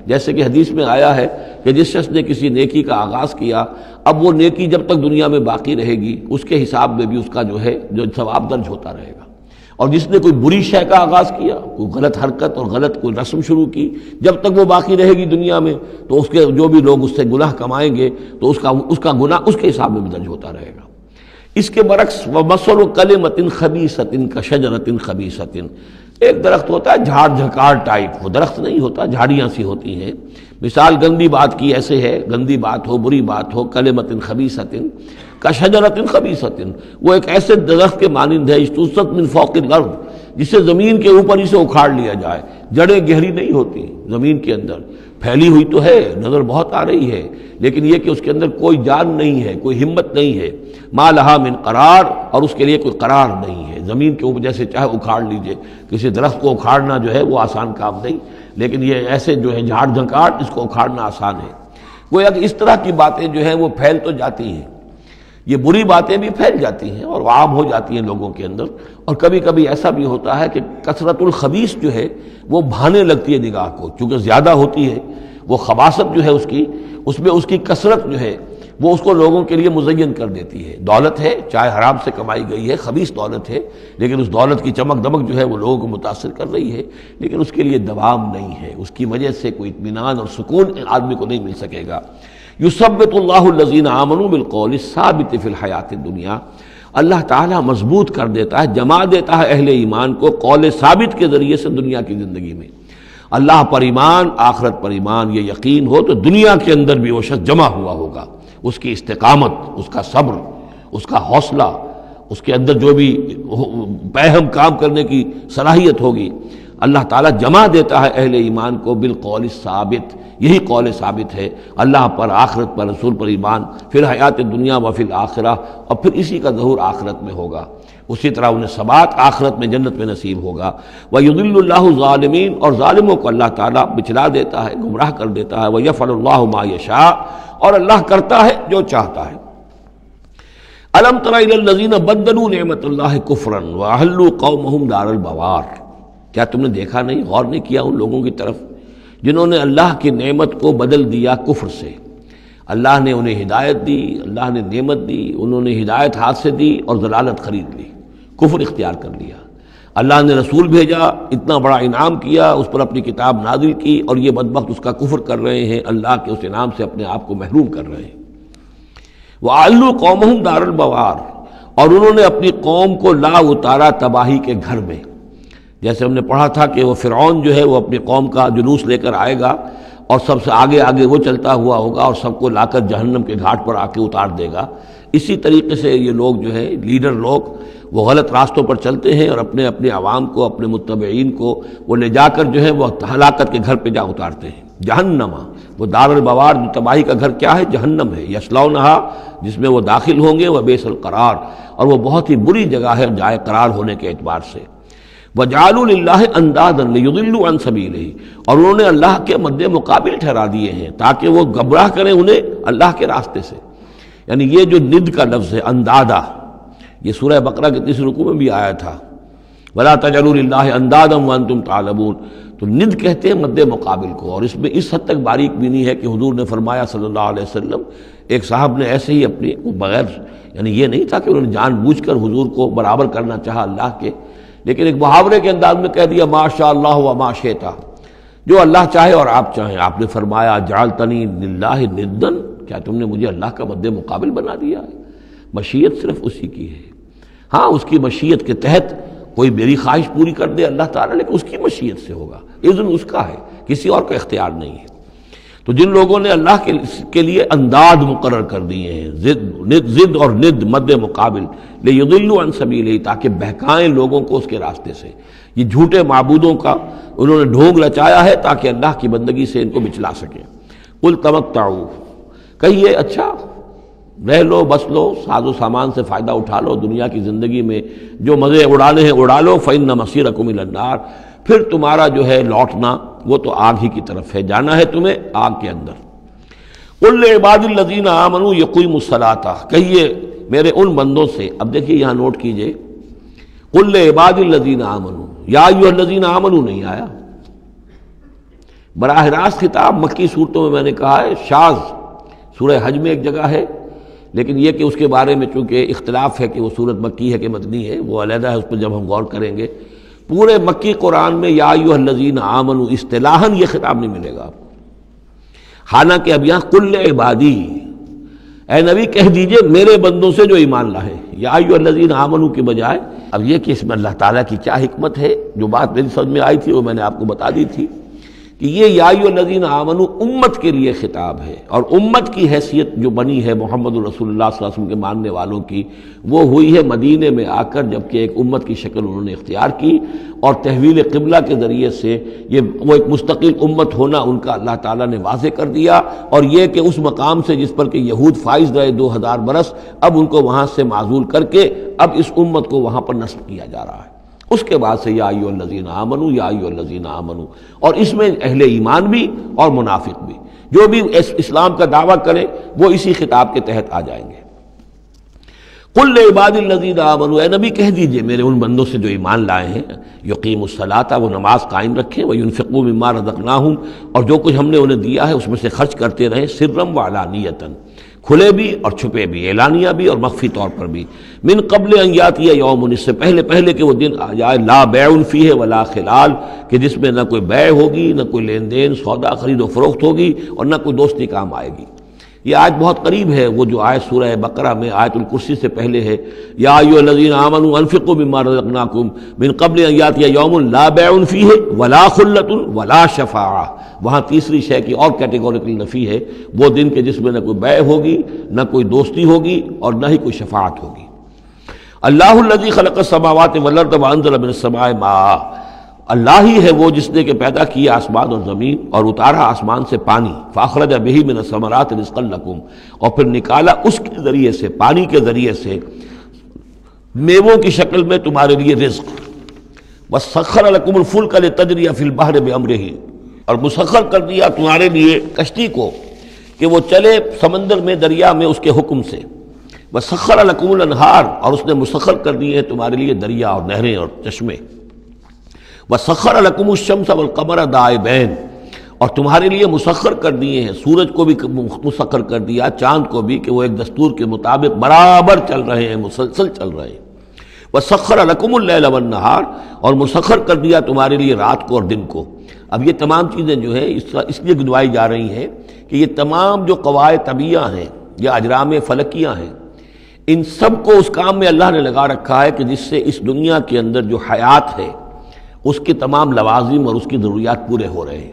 جیسے کہ حدیث میں آیا ہے کہ جس شخص نے کسی نیکی کا آغاز کیا، اب وہ نیکی جب تک دنیا میں باقی رہے گی، اس کے حساب میں بھی اس کا جو ہے جو ثواب درج ہوتا رہے گا، اور جس نے کوئی بری شے کا آغاز کیا، کوئی غلط حرکت اور غلط کوئی رسم شروع کی، جب تک وہ باقی رہے گی دنیا میں تو اس کے جو بھی لوگ اس سے گناہ کمائیں گے تو اس کا گناہ اس کے حساب میں بھی درج ہوتا رہے گا۔ اس کے برعکس وَمَثَلُ كَلِمَةٍ خَبِيثَةٍ كَشَجَرَةٍ خَبِيثَةٍ، ایک درخت ہوتا ہے جھاڑ جھکار ٹائپ، وہ درخت نہیں ہوتا، جھاڑیاں سی ہوتی ہیں۔ مثال گندی بات کی ایسے ہے، گندی بات ہو، بری بات ہو، کلمۃ خبیثۃ کشجرۃ خبیثۃ، وہ ایک ایسے درخت کے مانند ہے اجتثت من فوق الارض، جسے زمین کے اوپر اسے اکھاڑ لیا جائے، جڑیں گہری نہیں ہوتی زمین کے اندر، پھیلی ہوئی تو ہے، نظر بہت آ رہی ہے، لیکن یہ کہ اس کے اندر کوئی جان نہیں ہے، کوئی ہمت نہیں ہے، ما لہا من قرار، اور اس کے لیے کوئی قرار نہیں ہے۔ زمین کے اوپر جیسے چاہے اکھاڑ لیجئے، کسی درخت کو اکھاڑنا جو ہے وہ آسان کام نہیں، لیکن یہ ایسے جو ہے جھاڑ جھنکاٹ، اس کو اکھاڑنا آسان ہے۔ گویا کہ اس طرح کی باتیں جو ہیں وہ پھیل تو جاتی ہیں، یہ بری باتیں بھی پھیل جاتی ہیں اور عام ہو جاتی ہیں لوگوں کے اندر، اور کبھی کبھی ایسا بھی ہوتا ہے کہ کثرت الخبیث جو ہے وہ بھانے لگتی ہے نگاہ کو، چونکہ زیادہ ہوتی ہے وہ خباثت جو ہے اس میں اس کی کثرت جو ہے وہ اس کو لوگوں کے لیے مزین کر دیتی ہے۔ دولت ہے، چاہے حرام سے کمائی گئی ہے، خبیث دولت ہے، لیکن اس دولت کی چمک دمک جو ہے وہ لوگوں کو متاثر کر رہی ہے، لیکن اس کے لیے دوام نہیں ہے، اس کی وجہ سے کوئی اطمینان اور سکون آدمی کو نہیں مل سکے گا۔ یثبت اللہ الذین آمنوا بالقول الثابت فی الحیات الدنیا، اللہ تعالیٰ مضبوط کر دیتا ہے، جما دیتا ہے اہل ایمان کو قول ثابت کے ذریعے سے دنیا کی زندگی میں۔ اللہ پر ایمان، آخرت پر ایمان، یہ یقین ہو تو دنیا کے اندر بھی وہ شخص جمع ہوا ہوگا، اس کی استقامت، اس کا صبر، اس کا حوصلہ، اس کے اندر جو بھی باہم کام کرنے کی صلاحیت ہوگی، اللہ تعالیٰ جمع دیتا ہے اہل ایمان کو بالقول ثابت، یہی قول ثابت ہے، اللہ پر، آخرت پر، رسول پر ایمان، پھر حیات دنیا و فی الآخرہ، اور پھر اسی کا ظہور آخرت میں ہوگا، اسی طرح انہیں ثبات آخرت میں جنت میں نصیب ہوگا۔ وَيُضِلُّ اللَّهُ الظَّالِمِينَ، اور ظالموں کو اللہ تعالیٰ بچلا دیتا ہے، گمراہ کر دیتا ہے۔ وَيَفْعَلُ اللَّهُ مَا يَشَاءُ، اور اللہ کرتا ہے جو چاہتا ہے۔ أَلَمْ تَرَ إِلَى الَّذِينَ بَدَّلُوا نِعْمَةَ اللَّهِ كُفْرًا وَأَحَلُّوا قَوْمَهُمْ دَارَ الْبَوَارِ، کیا تم نے دیکھا نہیں، غور نہیں کیا ان لوگوں کی طرف جنہوں نے اللہ کی نعمت کو بدل دیا کفر سے؟ اللہ نے انہیں ہدایت دی، اللہ نے نعمت دی، انہوں نے ہدایت ہاتھ سے دی اور ضلالت خرید لی، کفر اختیار کر لیا۔ اللہ نے رسول بھیجا، اتنا بڑا انعام کیا، اس پر اپنی کتاب نازل کی، اور یہ بدبخت اس کا کفر کر رہے ہیں، اللہ کے اس انعام سے اپنے آپ کو محروم کر رہے ہیں۔ وَأَحَلُّوا قَوْمَهُمْ دَارَ الْبَوَارِ، اور انہوں نے اپنی قوم کو لا اتارا تباہی کے گھر میں۔ جیسے ہم نے پڑھا تھا کہ وہ فرعون جو ہے وہ اپنی قوم کا جلوس لے کر آئے گا اور سب سے آگے آگے وہ چلتا ہوا ہوگا اور سب کو لا کر جہنم کے گھاٹ پر آ کے اتار دے گا۔ اسی طریقے سے یہ لوگ جو ہے لیڈر لوگ وہ غلط راستوں پر چلتے ہیں اور اپنے اپنے عوام کو، اپنے متبعین کو وہ لے جا کر جو ہے وہ ہلاکت کے گھر پہ جا اتارتے ہیں۔ جہنم، وہ دار البوار، جو تباہی کا گھر کیا ہے؟ جہنم ہے۔ یصلونہا، جس میں وہ داخل ہوں گے، وبئس القرار، اور وہ بہت ہی بری جگہ ہے جائے قرار ہونے کے اعتبار سے۔ وَجَعَلُوا لِلَّهِ أَندَادًا لِيُضِلُّوا عَن سَبِيلِهِ، اور انہوں نے اللہ کے مد مقابل ٹھہرا دیے ہیں تاکہ وہ گمراہ کریں انہیں اللہ کے راستے سے۔ یعنی یہ جو ند کا لفظ ہے اندادا، یہ سورہ بقرہ کے تیسرے رکوع میں بھی آیا تھا، وَلَا تَجْعَلُوا لِلَّهِ أَندَادًا وَأَنْتُمْ تَعْلَمُونَ، تو ند کہتے ہیں مد مقابل کو، اور اس میں اس حد تک باریک بھی نہیں ہے کہ حضور نے فرمایا صلی اللہ علیہ وسلم، ایک صاحب نے ایسے ہی اپنی بغیر، یعنی یہ نہیں تھا کہ انہوں نے جان بوجھ کر حضور کو برابر کرنا چاہا اللہ کے، لیکن ایک محاورے کے انداز میں کہہ دیا ما شاء اللہ و ما شئت، جو اللہ چاہے اور آپ چاہیں۔ آپ نے فرمایا جعلتنی للہ ندن، کیا تم نے مجھے اللہ کا مد مقابل بنا دیا ہے؟ مشیت صرف اسی کی ہے، ہاں اس کی مشیت کے تحت کوئی میری خواہش پوری کر دے اللہ تعالیٰ، لیکن اس کی مشیت سے ہوگا، اذن اس کا ہے، کسی اور کا اختیار نہیں ہے۔ تو جن لوگوں نے اللہ کے لیے انداد مقرر کر دیے ہیں، ضد اور ند مد مقابل، لیضلوا عن سبیلہ، تاکہ بہکائیں لوگوں کو اس کے راستے سے، یہ جھوٹے معبودوں کا انہوں نے ڈھونگ لچایا ہے تاکہ اللہ کی بندگی سے ان کو بچلا سکیں۔ قل تمتعوا، کہیے اچھا رہ لو، بس لو، ساز و سامان سے فائدہ اٹھا لو، دنیا کی زندگی میں جو مزے اڑانے ہیں اڑا لو، فإن مصیرکم الی النار، پھر تمہارا جو ہے لوٹنا وہ تو آگ ہی کی طرف ہے، جانا ہے تمہیں آگ کے اندر۔ قل لعباد الذین آمنوا یقیموا الصلاۃ، کہیے میرے ان بندوں سے، اب دیکھیے یہاں نوٹ کیجئے، قل لعباد الذین آمنوا، یا ایھا الذین آمنوا نہیں آیا، براہ راست خطاب مکی صورتوں میں نے کہا ہے، شاذ سورہ حج میں ایک جگہ ہے، لیکن یہ کہ اس کے بارے میں چونکہ اختلاف ہے کہ وہ سورت مکی ہے کہ مدنی ہے، وہ علیحدہ ہے، اس پر جب ہم غور کریں گے۔ پورے مکی قرآن میں یا ایھا الذین آمنوا اصطلاحاً یہ خطاب نہیں ملے گا آپ کو، حالانکہ اب یہاں قل عبادی، اے نبی کہہ دیجئے میرے بندوں سے جو ایمان لائے، یا ایھا الذین آمنوا کے بجائے۔ اب یہ کہ اس میں اللہ تعالیٰ کی کیا حکمت ہے، جو بات میری سمجھ میں آئی تھی وہ میں نے آپ کو بتا دی تھی کہ یہ یا ایھا الذین آمنوا امت کے لیے خطاب ہے، اور امت کی حیثیت جو بنی ہے محمد رسول اللہ صلی اللہ علیہ وسلم کے ماننے والوں کی، وہ ہوئی ہے مدینے میں آ کر، جبکہ ایک امت کی شکل انہوں نے اختیار کی، اور تحویل قبلہ کے ذریعے سے یہ وہ ایک مستقل امت ہونا ان کا اللہ تعالیٰ نے واضح کر دیا، اور یہ کہ اس مقام سے جس پر کہ یہود فائز رہے 2000 برس، اب ان کو وہاں سے معزول کر کے اب اس امت کو وہاں پر نصب کیا جا رہا ہے۔ اس کے بعد سے یا ایھا الذین آمنوا، یا ایھا الذین آمنوا، اور اس میں اہل ایمان بھی اور منافق بھی، جو بھی اسلام کا دعویٰ کریں وہ اسی خطاب کے تحت آ جائیں گے۔ قل لعبادی الذین آمنوا، اے نبی کہہ دیجئے میرے ان بندوں سے جو ایمان لائے ہیں، یقیموا الصلاۃ، وہ نماز قائم رکھیں، وینفقوا مما رزقناہم، اور جو کچھ ہم نے انہیں دیا ہے اس میں سے خرچ کرتے رہیں، سرا وعلانیۃ، کھلے بھی اور چھپے بھی، اعلانیہ بھی اور مخفی طور پر بھی، من قبل ان یاتی یوم، اس سے پہلے کہ وہ دن آ جائے، لا بیع فیہ ولا خلال، کہ جس میں نہ کوئی بیع ہوگی، نہ کوئی لین دین سودا خرید و فروخت ہوگی، اور نہ کوئی دوستی کام آئے گی۔ یہ آیت بہت قریب ہے، وہ جو آیت سورہ بقرہ میں آیت الکرسی سے پہلے ہے، یا ایھا الذین آمنوا انفقوا مما رزقناکم من قبل ان یاتی یوم لا بیع فیہ ولا خلۃ ولا شفاعہ، وہاں تیسری شے کی اور کیٹیگوریکل نفی ہے، وہ دن کے جس میں نہ کوئی بیع ہوگی، نہ کوئی دوستی ہوگی، اور نہ ہی کوئی شفاعت ہوگی۔ اللہ الذی خلق السماوات والارض وانزل من السماء ماء، اللہ ہی ہے وہ جس نے کہ پیدا کیا آسمان اور زمین اور اتارا آسمان سے پانی، فاخرج بہ من الثمرات رزقا لکم، اور پھر نکالا اس کے ذریعے سے، پانی کے ذریعے سے میووں کی شکل میں تمہارے لیے رزق، وسخر لکم الفلک لتجری فی البحر بامرہ، اور مسخر کر دیا تمہارے لیے کشتی کو کہ وہ چلے سمندر میں، دریا میں اس کے حکم سے، وسخر لکم الانہار، اور اس نے مسخر کر دیے ہیں تمہارے لیے دریا اور نہریں اور چشمے، وسخر لکم الشمس والقمر دائبین، اور تمہارے لیے مسخر کر دیے ہیں، سورج کو بھی مسخر کر دیا، چاند کو بھی، کہ وہ ایک دستور کے مطابق برابر چل رہے ہیں، مسلسل چل رہے ہیں، وسخر لکم اللیل والنہار، اور مسخر کر دیا تمہارے لیے رات کو اور دن کو۔ اب یہ تمام چیزیں جو ہیں اس لیے گنوائی جا رہی ہیں کہ یہ تمام جو قواعد طبیعہ ہیں یا اجرام فلکیہ ہیں، ان سب کو اس کام میں اللہ نے لگا رکھا ہے کہ جس سے اس دنیا کے اندر جو حیات ہے اس کے تمام لوازم اور اس کی ضروریات پورے ہو رہے ہیں،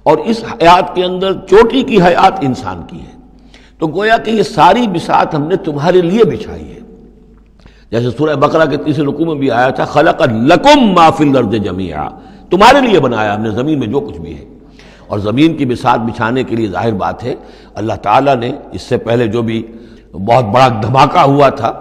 اور اس حیات کے اندر چوٹی کی حیات انسان کی ہے، تو گویا کہ یہ ساری بساط ہم نے تمہارے لیے بچھائی ہے، جیسے سورہ بقرہ کے تیسرے رکوع میں بھی آیا تھا، خلق لکم ما فی الارض جمیعا، تمہارے لیے بنایا ہم نے زمین میں جو کچھ بھی ہے، اور زمین کی بساط بچھانے کے لیے ظاہر بات ہے اللہ تعالیٰ نے اس سے پہلے جو بھی بہت بڑا دھماکہ ہوا تھا،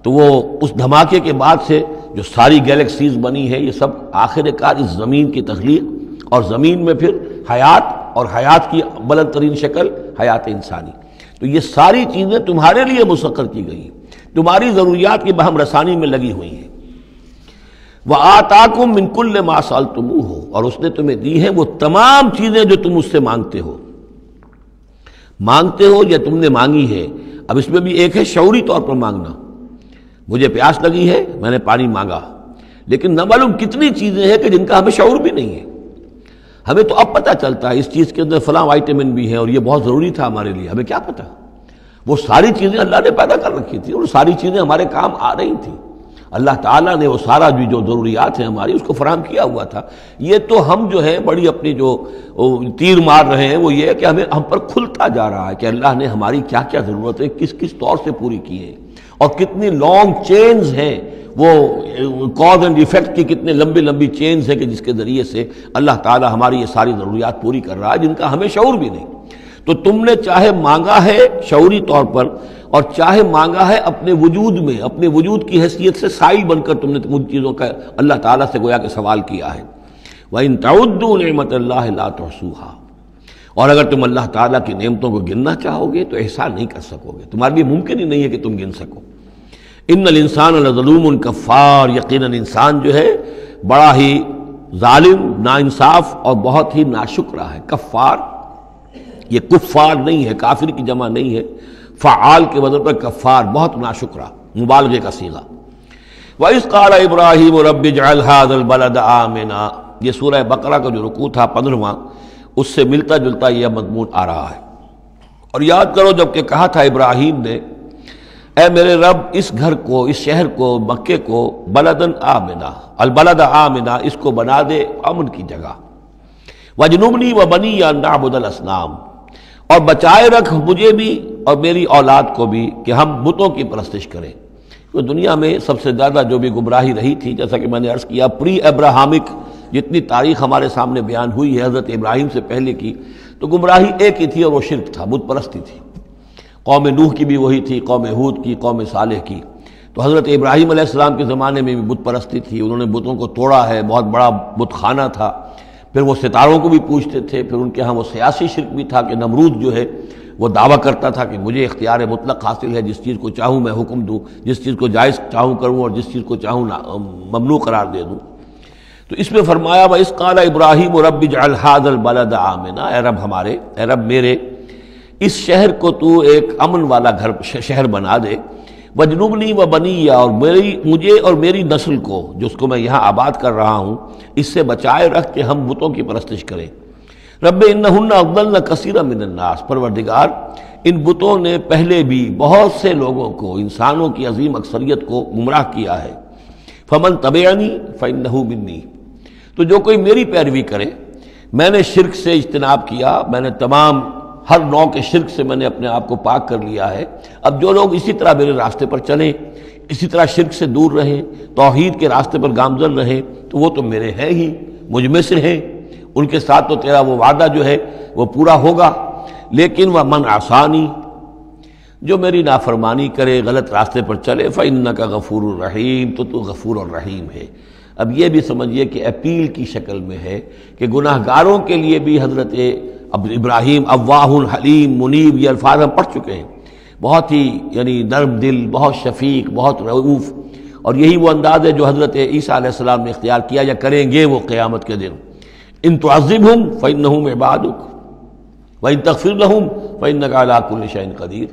تو وہ اس دھماکے کے بعد سے جو ساری گیلیکسیز بنی ہے، یہ سب آخر کار اس زمین کی تخلیق، اور زمین میں پھر حیات، اور حیات کی بلند ترین شکل حیات انسانی، تو یہ ساری چیزیں تمہارے لیے مسخر کی گئی، تمہاری ضروریات کی بہم رسانی میں لگی ہوئی ہیں۔ وَآتَاكُم مِّن كُلِّ مَا سَأَلْتُمُوهُ، اور اس نے تمہیں دی ہے وہ تمام چیزیں جو تم اس سے مانگتے ہو یا تم نے مانگی ہے۔ اب اس میں بھی ایک ہے شعوری طور پر مانگنا، مجھے پیاس لگی ہے میں نے پانی مانگا، لیکن نہ معلوم کتنی چیزیں ہیں کہ جن کا ہمیں شعور بھی نہیں ہے، ہمیں تو اب پتہ چلتا ہے اس چیز کے اندر فلاں وائٹامن بھی ہے اور یہ بہت ضروری تھا ہمارے لیے، ہمیں کیا پتہ، وہ ساری چیزیں اللہ نے پیدا کر رکھی تھی اور ساری چیزیں ہمارے کام آ رہی تھیں، اللہ تعالیٰ نے وہ سارا بھی جو ضروریات ہیں ہماری اس کو فراہم کیا ہوا تھا۔ یہ تو ہم جو ہے بڑی اپنی جو تیر مار رہے ہیں وہ یہ ہے کہ ہم پر کھلتا جا رہا ہے کہ اللہ نے ہماری کیا کیا ضرورتیں کس کس طور سے پوری کی ہیں، اور کتنی لانگ چینز ہیں، وہ کاز اینڈ ایفیکٹ کی کتنے لمبی چینز ہیں کہ جس کے ذریعے سے اللہ تعالیٰ ہماری یہ ساری ضروریات پوری کر رہا ہے جن کا ہمیں شعور بھی نہیں۔ تو تم نے چاہے مانگا ہے شعوری طور پر، اور چاہے مانگا ہے اپنے وجود میں، اپنے وجود کی حیثیت سے سائل بن کر تم نے ان چیزوں کا اللہ تعالیٰ سے گویا کہ سوال کیا ہے۔ وَإِن تَعُدُّوا نِعْمَتَ اللَّهِ لَا تُحْصُوهَا، اور اگر تم اللہ تعالیٰ کی نعمتوں کو گننا چاہو گے تو احسان نہیں کر سکو گے، تمہارے لیے ممکن ہی نہیں ہے کہ تم گن سکو۔ ان الانسان لظلوم کفار، یقیناً انسان جو ہے بڑا ہی ظالم، ناانصاف اور بہت ہی ناشکرا ہے۔ کفار، یہ کفار نہیں ہے، کافر کی جمع نہیں ہے، فعال کے وزن پر کفار، بہت ناشکرا، مبالغے کا صیغہ۔ وَإِذْ قَالَ إِبْرَاهِيمُ رَبِّ اجْعَلْ هَذَا الْبَلَدَ آمِنًا، یہ سورہ بقرہ کا جو رکوع تھا 15واں، اس سے ملتا جلتا یہ مضمون آ رہا ہے۔ اور یاد کرو جب کہ کہا تھا ابراہیم نے، اے میرے رب اس گھر کو، اس شہر کو، مکے کو بلدن آمنا، البلد آمنا، اس کو بنا دے امن کی جگہ، وجنبنی وبنی ان نعبد الاصنام، اور بچائے رکھ مجھے بھی اور میری اولاد کو بھی کہ ہم بتوں کی پرستش کریں۔ تو دنیا میں سب سے زیادہ جو بھی گمراہی رہی تھی، جیسا کہ میں نے عرض کیا، پری ابراہمک جتنی تاریخ ہمارے سامنے بیان ہوئی ہے حضرت ابراہیم سے پہلے کی، تو گمراہی ایک ہی تھی اور وہ شرک تھا، بت پرستی تھی۔ قوم نوح کی بھی وہی تھی، قوم ہود کی، قوم صالح کی۔ تو حضرت ابراہیم علیہ السلام کے زمانے میں بھی بت پرستی تھی، انہوں نے بتوں کو توڑا ہے، بہت بڑا بت خانہ تھا۔ پھر وہ ستاروں کو بھی پوجتے تھے، پھر ان کے ہاں وہ سیاسی شرک بھی تھا کہ نمرود جو ہے وہ دعویٰ کرتا تھا کہ مجھے اختیار مطلق حاصل ہے، جس چیز کو چاہوں میں حکم دوں، جس چیز کو جائز چاہوں کروں اور جس چیز کو چاہوں ممنوع قرار دے دوں۔ تو اس میں فرمایا وَإِذْ قَالَ إِبْرَاهِيمُ رَبِّ اجْعَلْ هَذَا الْبَلَدَ آمِنًا، اے رب ہمارے، اے رب میرے، اس شہر کو تو ایک امن والا گھر شہر بنا دے، وجنبنی وبنی، اور مجھے اور میری نسل کو، جس کو میں یہاں آباد کر رہا ہوں، اس سے بچائے رکھ کہ ہم بتوں کی پرستش کریں۔ رب انہن اضللن کثیرا من الناس، پروردگار ان بتوں نے پہلے بھی بہت سے لوگوں کو، انسانوں کی عظیم اکثریت کو گمراہ کیا ہے۔ فمن تبعنی فانہ منی، تو جو کوئی میری پیروی کرے، میں نے شرک سے اجتناب کیا، میں نے تمام ہر نوع کے شرک سے میں نے اپنے آپ کو پاک کر لیا ہے۔ اب جو لوگ اسی طرح میرے راستے پر چلیں، اسی طرح شرک سے دور رہیں، توحید کے راستے پر گامزن رہیں، تو وہ تو میرے ہیں ہی، مجھ میں سے ہیں، ان کے ساتھ تو تیرا وہ وعدہ جو ہے وہ پورا ہوگا۔ لیکن وَمَنْ عَصَانِی، جو میری نافرمانی کرے، غلط راستے پر چلے، فَإِنَّكَ غَفُورٌ رَحِيمٌ، تو غفور الرحیم ہے۔ اب یہ بھی سمجھیے کہ اپیل کی شکل میں ہے کہ گناہ گاروں کے لیے بھی حضرت ابراہیم اواہ حلیم منیب، یہ الفاظ ہم پڑھ چکے ہیں، بہت ہی یعنی نرم دل، بہت شفیق، بہت رؤوف، اور یہی وہ انداز ہے جو حضرت عیسیٰ علیہ السلام نے اختیار کیا یا کریں گے وہ قیامت کے دن۔ ان تعذبہم فإنہم عبادک وإن تغفر لہم فإنک علی کل شیء قدیر،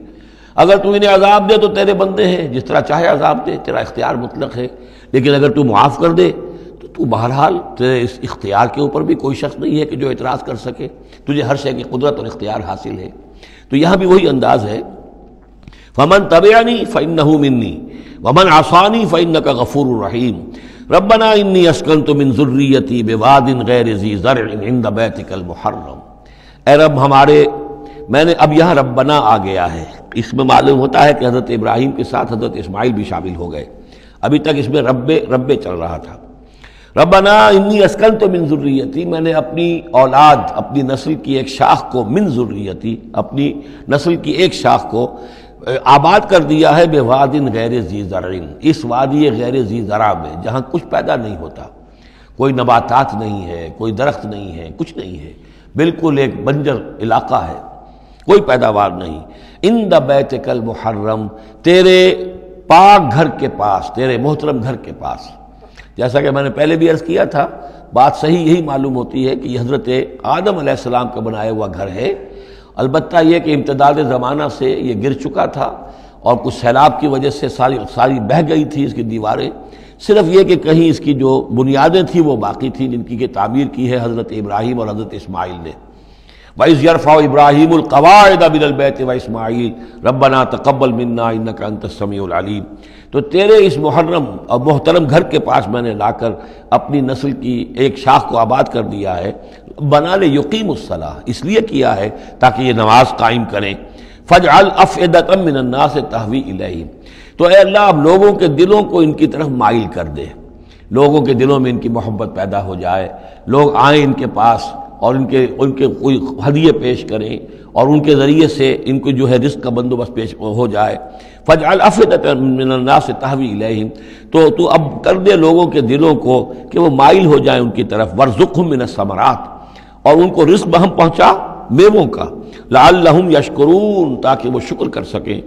اگر تو انہیں عذاب دے تو تیرے بندے ہیں، جس طرح چاہے عذاب دے، تیرا اختیار مطلق ہے، لیکن اگر تو معاف کر دے تو بہرحال تیرے اس اختیار کے اوپر بھی کوئی شخص نہیں ہے کہ جو اعتراض کر سکے، تجھے ہر شے کی قدرت اور اختیار حاصل ہے۔ تو یہاں بھی وہی انداز ہے، فمن تبعنی فإنہ منی ومن عصانی فإنک غفور رحیم، ربنا انی اسکنت من ذریتی بواد غیر ذی زرع عند بیتک المحرم، اے رب ہمارے، میں نے اب یہاں ربنا آ گیا ہے، اس میں معلوم ہوتا ہے کہ حضرت ابراہیم کے ساتھ حضرت اسماعیل بھی شامل ہو گئے، ابھی تک اس میں رب چل رہا تھا۔ ربنا انی اسکنت من ذریتی، میں نے اپنی اولاد، اپنی نسل کی ایک شاخ کو، من ذریتی، اپنی نسل کی ایک شاخ کو آباد کر دیا ہے، بواد غیر ذی زرع، اس وادی غیر ذی زرع میں، جہاں کچھ پیدا نہیں ہوتا، کوئی نباتات نہیں ہے، کوئی درخت نہیں ہے، کچھ نہیں ہے، بالکل ایک بنجر علاقہ ہے، کوئی پیداوار نہیں۔ عند بیتک المحرم، تیرے پاک گھر کے پاس، تیرے محترم گھر کے پاس۔ جیسا کہ میں نے پہلے بھی عرض کیا تھا، بات صحیح یہی معلوم ہوتی ہے کہ یہ حضرت آدم علیہ السلام کا بنایا ہوا گھر ہے، البتہ یہ کہ امتداد زمانہ سے یہ گر چکا تھا اور کچھ سیلاب کی وجہ سے ساری بہہ گئی تھی اس کی دیواریں، صرف یہ کہ کہیں اس کی جو بنیادیں تھیں وہ باقی تھیں، جن کی تعمیر کی ہے حضرت ابراہیم اور حضرت اسماعیل نے۔ وَإِذْ يَرْفَعُ إِبْرَاهِيمُ الْقَوَاعِدَ مِنَ الْبَيْتِ وَإِسْمَاعِيلُ رَبَّنَا تَقَبَّلْ مِنَّا إِنَّكَ أَنْتَ السَّمِيعُ الْعَلِيمُ، تو تیرے اس محرم اور محترم گھر کے پاس میں نے لا کر اپنی نسل کی ایک شاخ کو آباد کر دیا ہے، بنا لے یقیم الصلاۃ، اس لیے کیا ہے تاکہ یہ نماز قائم کریں۔ فَاجْعَلْ أَفْئِدَةً مِّنَ النَّاسِ تَهْوِي إِلَيْهِمْ، تو اے اللہ اب لوگوں کے دلوں کو ان کی طرف مائل کر دے، لوگوں کے دلوں میں ان کی محبت پیدا ہو جائے، لوگ آئیں ان کے پاس اور ان کے کوئی ہدیے پیش کریں اور ان کے ذریعے سے ان کو جو ہے رزق کا بندوبست پیش ہو جائے۔ فَاجْعَلْ أَفْئِدَةً مِّنَ النَّاسِ تَهْوِي إِلَيْهِمْ، تو اب کر دے لوگوں کے دلوں کو کہ وہ مائل ہو جائیں ان کی طرف۔ وَارْزُقْهُم مِّنَ الثَّمَرَاتِ، اور ان کو رزق ہم پہنچا میووں کا، لَعَلَّهُمْ يَشْكُرُونَ، تاکہ وہ شکر کر سکیں۔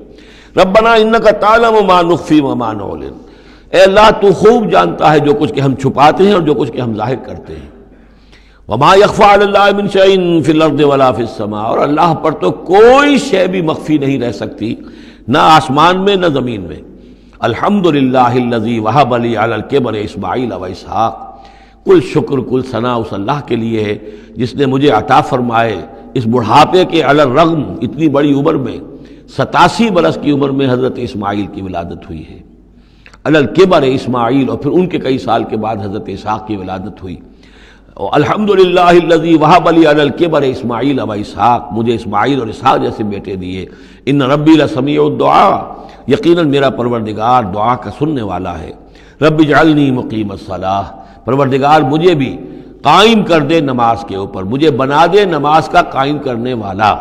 رَبَّنَا إِنَّكَ تَعْلَمُ مَا نُخْفِي وَمَا نُعْلِنُ، اے اللہ تو خوب جانتا ہے جو کچھ کہ ہم چھپاتے ہیں اور جو کچھ کہ ہم ظاہر کرتے ہیں۔ وما یخفی علی اللہ من شیء فی الارض ولا فی السماء، اور اللہ پر تو کوئی شے بھی مخفی نہیں رہ سکتی، نہ آسمان میں نہ زمین میں۔ الحمدللہ الذی وہب لی علی الکبر اسماعیل و اسحاق، کل شکر کل ثنا اس اللہ کے لیے ہے جس نے مجھے عطا فرمائے اس بڑھاپے کے علی الرغم، اتنی بڑی عمر میں 87 برس کی عمر میں حضرت اسماعیل کی ولادت ہوئی ہے۔ علی الکبر اسماعیل، اور پھر ان کے کئی سال کے بعد حضرت اسحاق کی ولادت ہوئی۔ الحمدللہ الذی وہب لی علی الکبر اسماعیل و اسحاق، مجھے اسماعیل اور اسحاق جیسے بیٹے دیے۔ ان ربی لسمیع الدعاء، یقیناً میرا پروردگار دعا کا سننے والا ہے۔ رب اجعلنی مقیم الصلاۃ، پروردگار مجھے بھی قائم کر دے نماز کے اوپر، مجھے بنا دے نماز کا قائم کرنے والا،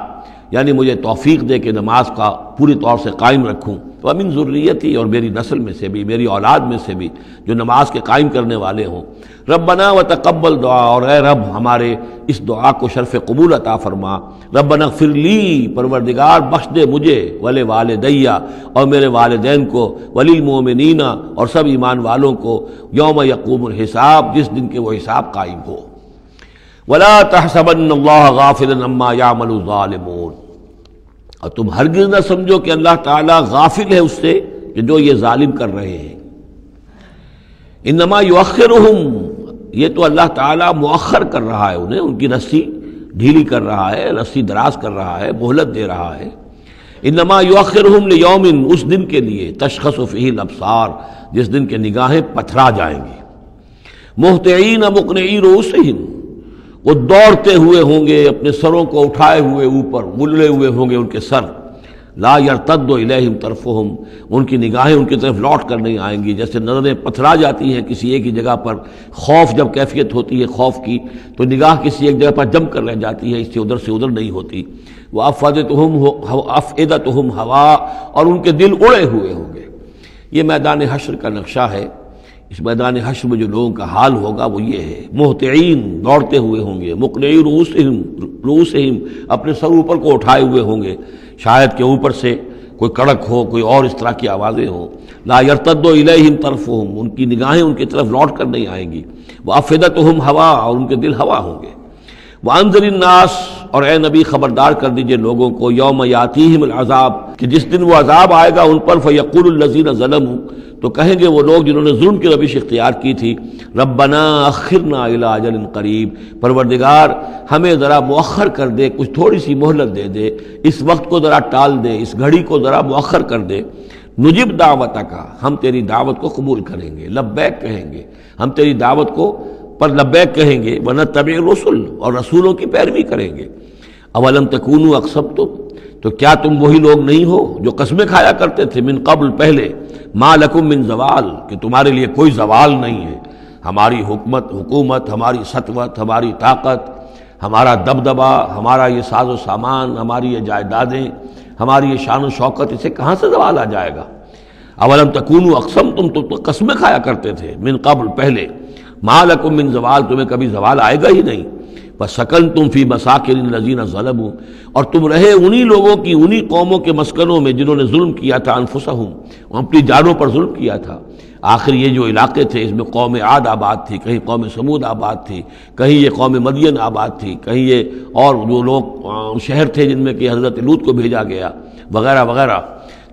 یعنی مجھے توفیق دے کہ نماز کا پوری طور سے قائم رکھوں۔ ومن ذریتی، اور میری نسل میں سے بھی، میری اولاد میں سے بھی جو نماز کے قائم کرنے والے ہوں۔ ربنا وتقبل دعا، اور اے رب ہمارے اس دعا کو شرف قبول عطا فرما۔ ربنا اغفر لی، پروردگار بخش دے مجھے، ولی والدیہ، اور میرے والدین کو، وللمؤمنین، اور سب ایمان والوں کو، یوم یقوم الحساب، جس دن کے وہ حساب قائم ہو۔ ولا تحسبن اللہ غافلا عما یعمل الظالمون، اور تم ہرگز نہ سمجھو کہ اللہ تعالیٰ غافل ہے اس سے کہ جو یہ ظالم کر رہے ہیں۔ انما یؤخرہم، یہ تو اللہ تعالیٰ مؤخر کر رہا ہے انہیں، ان کی رسی ڈھیلی کر رہا ہے، رسی دراز کر رہا ہے، مہلت دے رہا ہے۔ انما یؤخرہم لیوم، اس دن کے لیے تشخص فیہ الابصار، جس دن کے نگاہیں پتھرا جائیں گی۔ مہطعین مقنعی رؤوسہم، وہ دوڑتے ہوئے ہوں گے، اپنے سروں کو اٹھائے ہوئے اوپر، ملے ہوئے ہوں گے ان کے سر۔ لا یرتد الیہم طرفہم، ان کی نگاہیں ان کی طرف لوٹ کر نہیں آئیں گی، جیسے نظریں پتھرا جاتی ہیں کسی ایک ہی جگہ پر۔ خوف جب کیفیت ہوتی ہے خوف کی تو نگاہ کسی ایک جگہ پر جم کر رہ جاتی ہے، اس سے ادھر نہیں ہوتی۔ وافئدتہم ہوا، اور ان کے دل اڑے ہوئے ہوں گے۔ یہ میدان حشر کا نقشہ ہے۔ اس میدان حشر میں جو لوگوں کا حال ہوگا وہ یہ ہے، مہطعین، دوڑتے ہوئے ہوں گے، مقنعی رؤوسہم، اپنے سر اوپر کو اٹھائے ہوئے ہوں گے، شاید کہ اوپر سے کوئی کڑک ہو، کوئی اور اس طرح کی آوازیں ہوں۔ لا یرتد الیہم طرفہم، ان کی نگاہیں ان کی طرف لوٹ کر نہیں آئیں گی۔ وافئدتہم ہوا، اور ان کے دل ہوا ہوں گے۔ وانذر الناس، اور اے نبی خبردار کر دیجئے لوگوں کو، یوم یاتیہم العذاب، کہ جس دن وہ عذاب آئے گا ان پر، فیقول الذین ظلموا، تو کہیں گے وہ لوگ جنہوں نے ظلم کی روش اختیار کی تھی، ربنا اخرنا الی اجل قریب، پروردگار ہمیں ذرا مؤخر کر دے، کچھ تھوڑی سی مہلت دے دے، اس وقت کو ذرا ٹال دے، اس گھڑی کو ذرا مؤخر کر دے۔ نجب دعوتک، ہم تیری دعوت کو قبول کریں گے، لبیک کہیں گے، ہم تیری دعوت کو پر لبیک کہیں گے، ونتبع الرسل، اور رسولوں کی پیروی کریں گے۔ اولم تکونوا اقسمتم، تو کیا تم وہی لوگ نہیں ہو جو قسمیں کھایا کرتے تھے، من قبل، پہلے، ما لکم من زوال، کہ تمہارے لیے کوئی زوال نہیں ہے، ہماری حکومت، ہماری سطوت، ہماری طاقت، ہمارا دبدبا، ہمارا یہ ساز و سامان، ہماری یہ جائیدادیں، ہماری یہ شان و شوکت، اسے کہاں سے زوال آ جائے گا؟ اولم تکونوا اقسمتم، تو قسمیں کھایا کرتے تھے، من قبل، پہلے، ما لکم من زوال، تمہیں کبھی زوال آئے گا ہی نہیں۔ وَسَكَنْتُمْ فِي مَسَاكِنِ الَّذِينَ ظَلَمُوا، اور تم رہے انہی لوگوں کی، انہی قوموں کے مسکنوں میں جنہوں نے ظلم کیا تھا، انفسہم، اپنی جانوں پر ظلم کیا تھا۔ آخر یہ جو علاقے تھے اس میں قوم عاد آباد تھی، کہیں قوم سمود آباد تھی، کہیں یہ قوم مدین آباد تھی، کہیں یہ اور جو لوگ شہر تھے جن میں کہ حضرت لوط کو بھیجا گیا، وغیرہ وغیرہ۔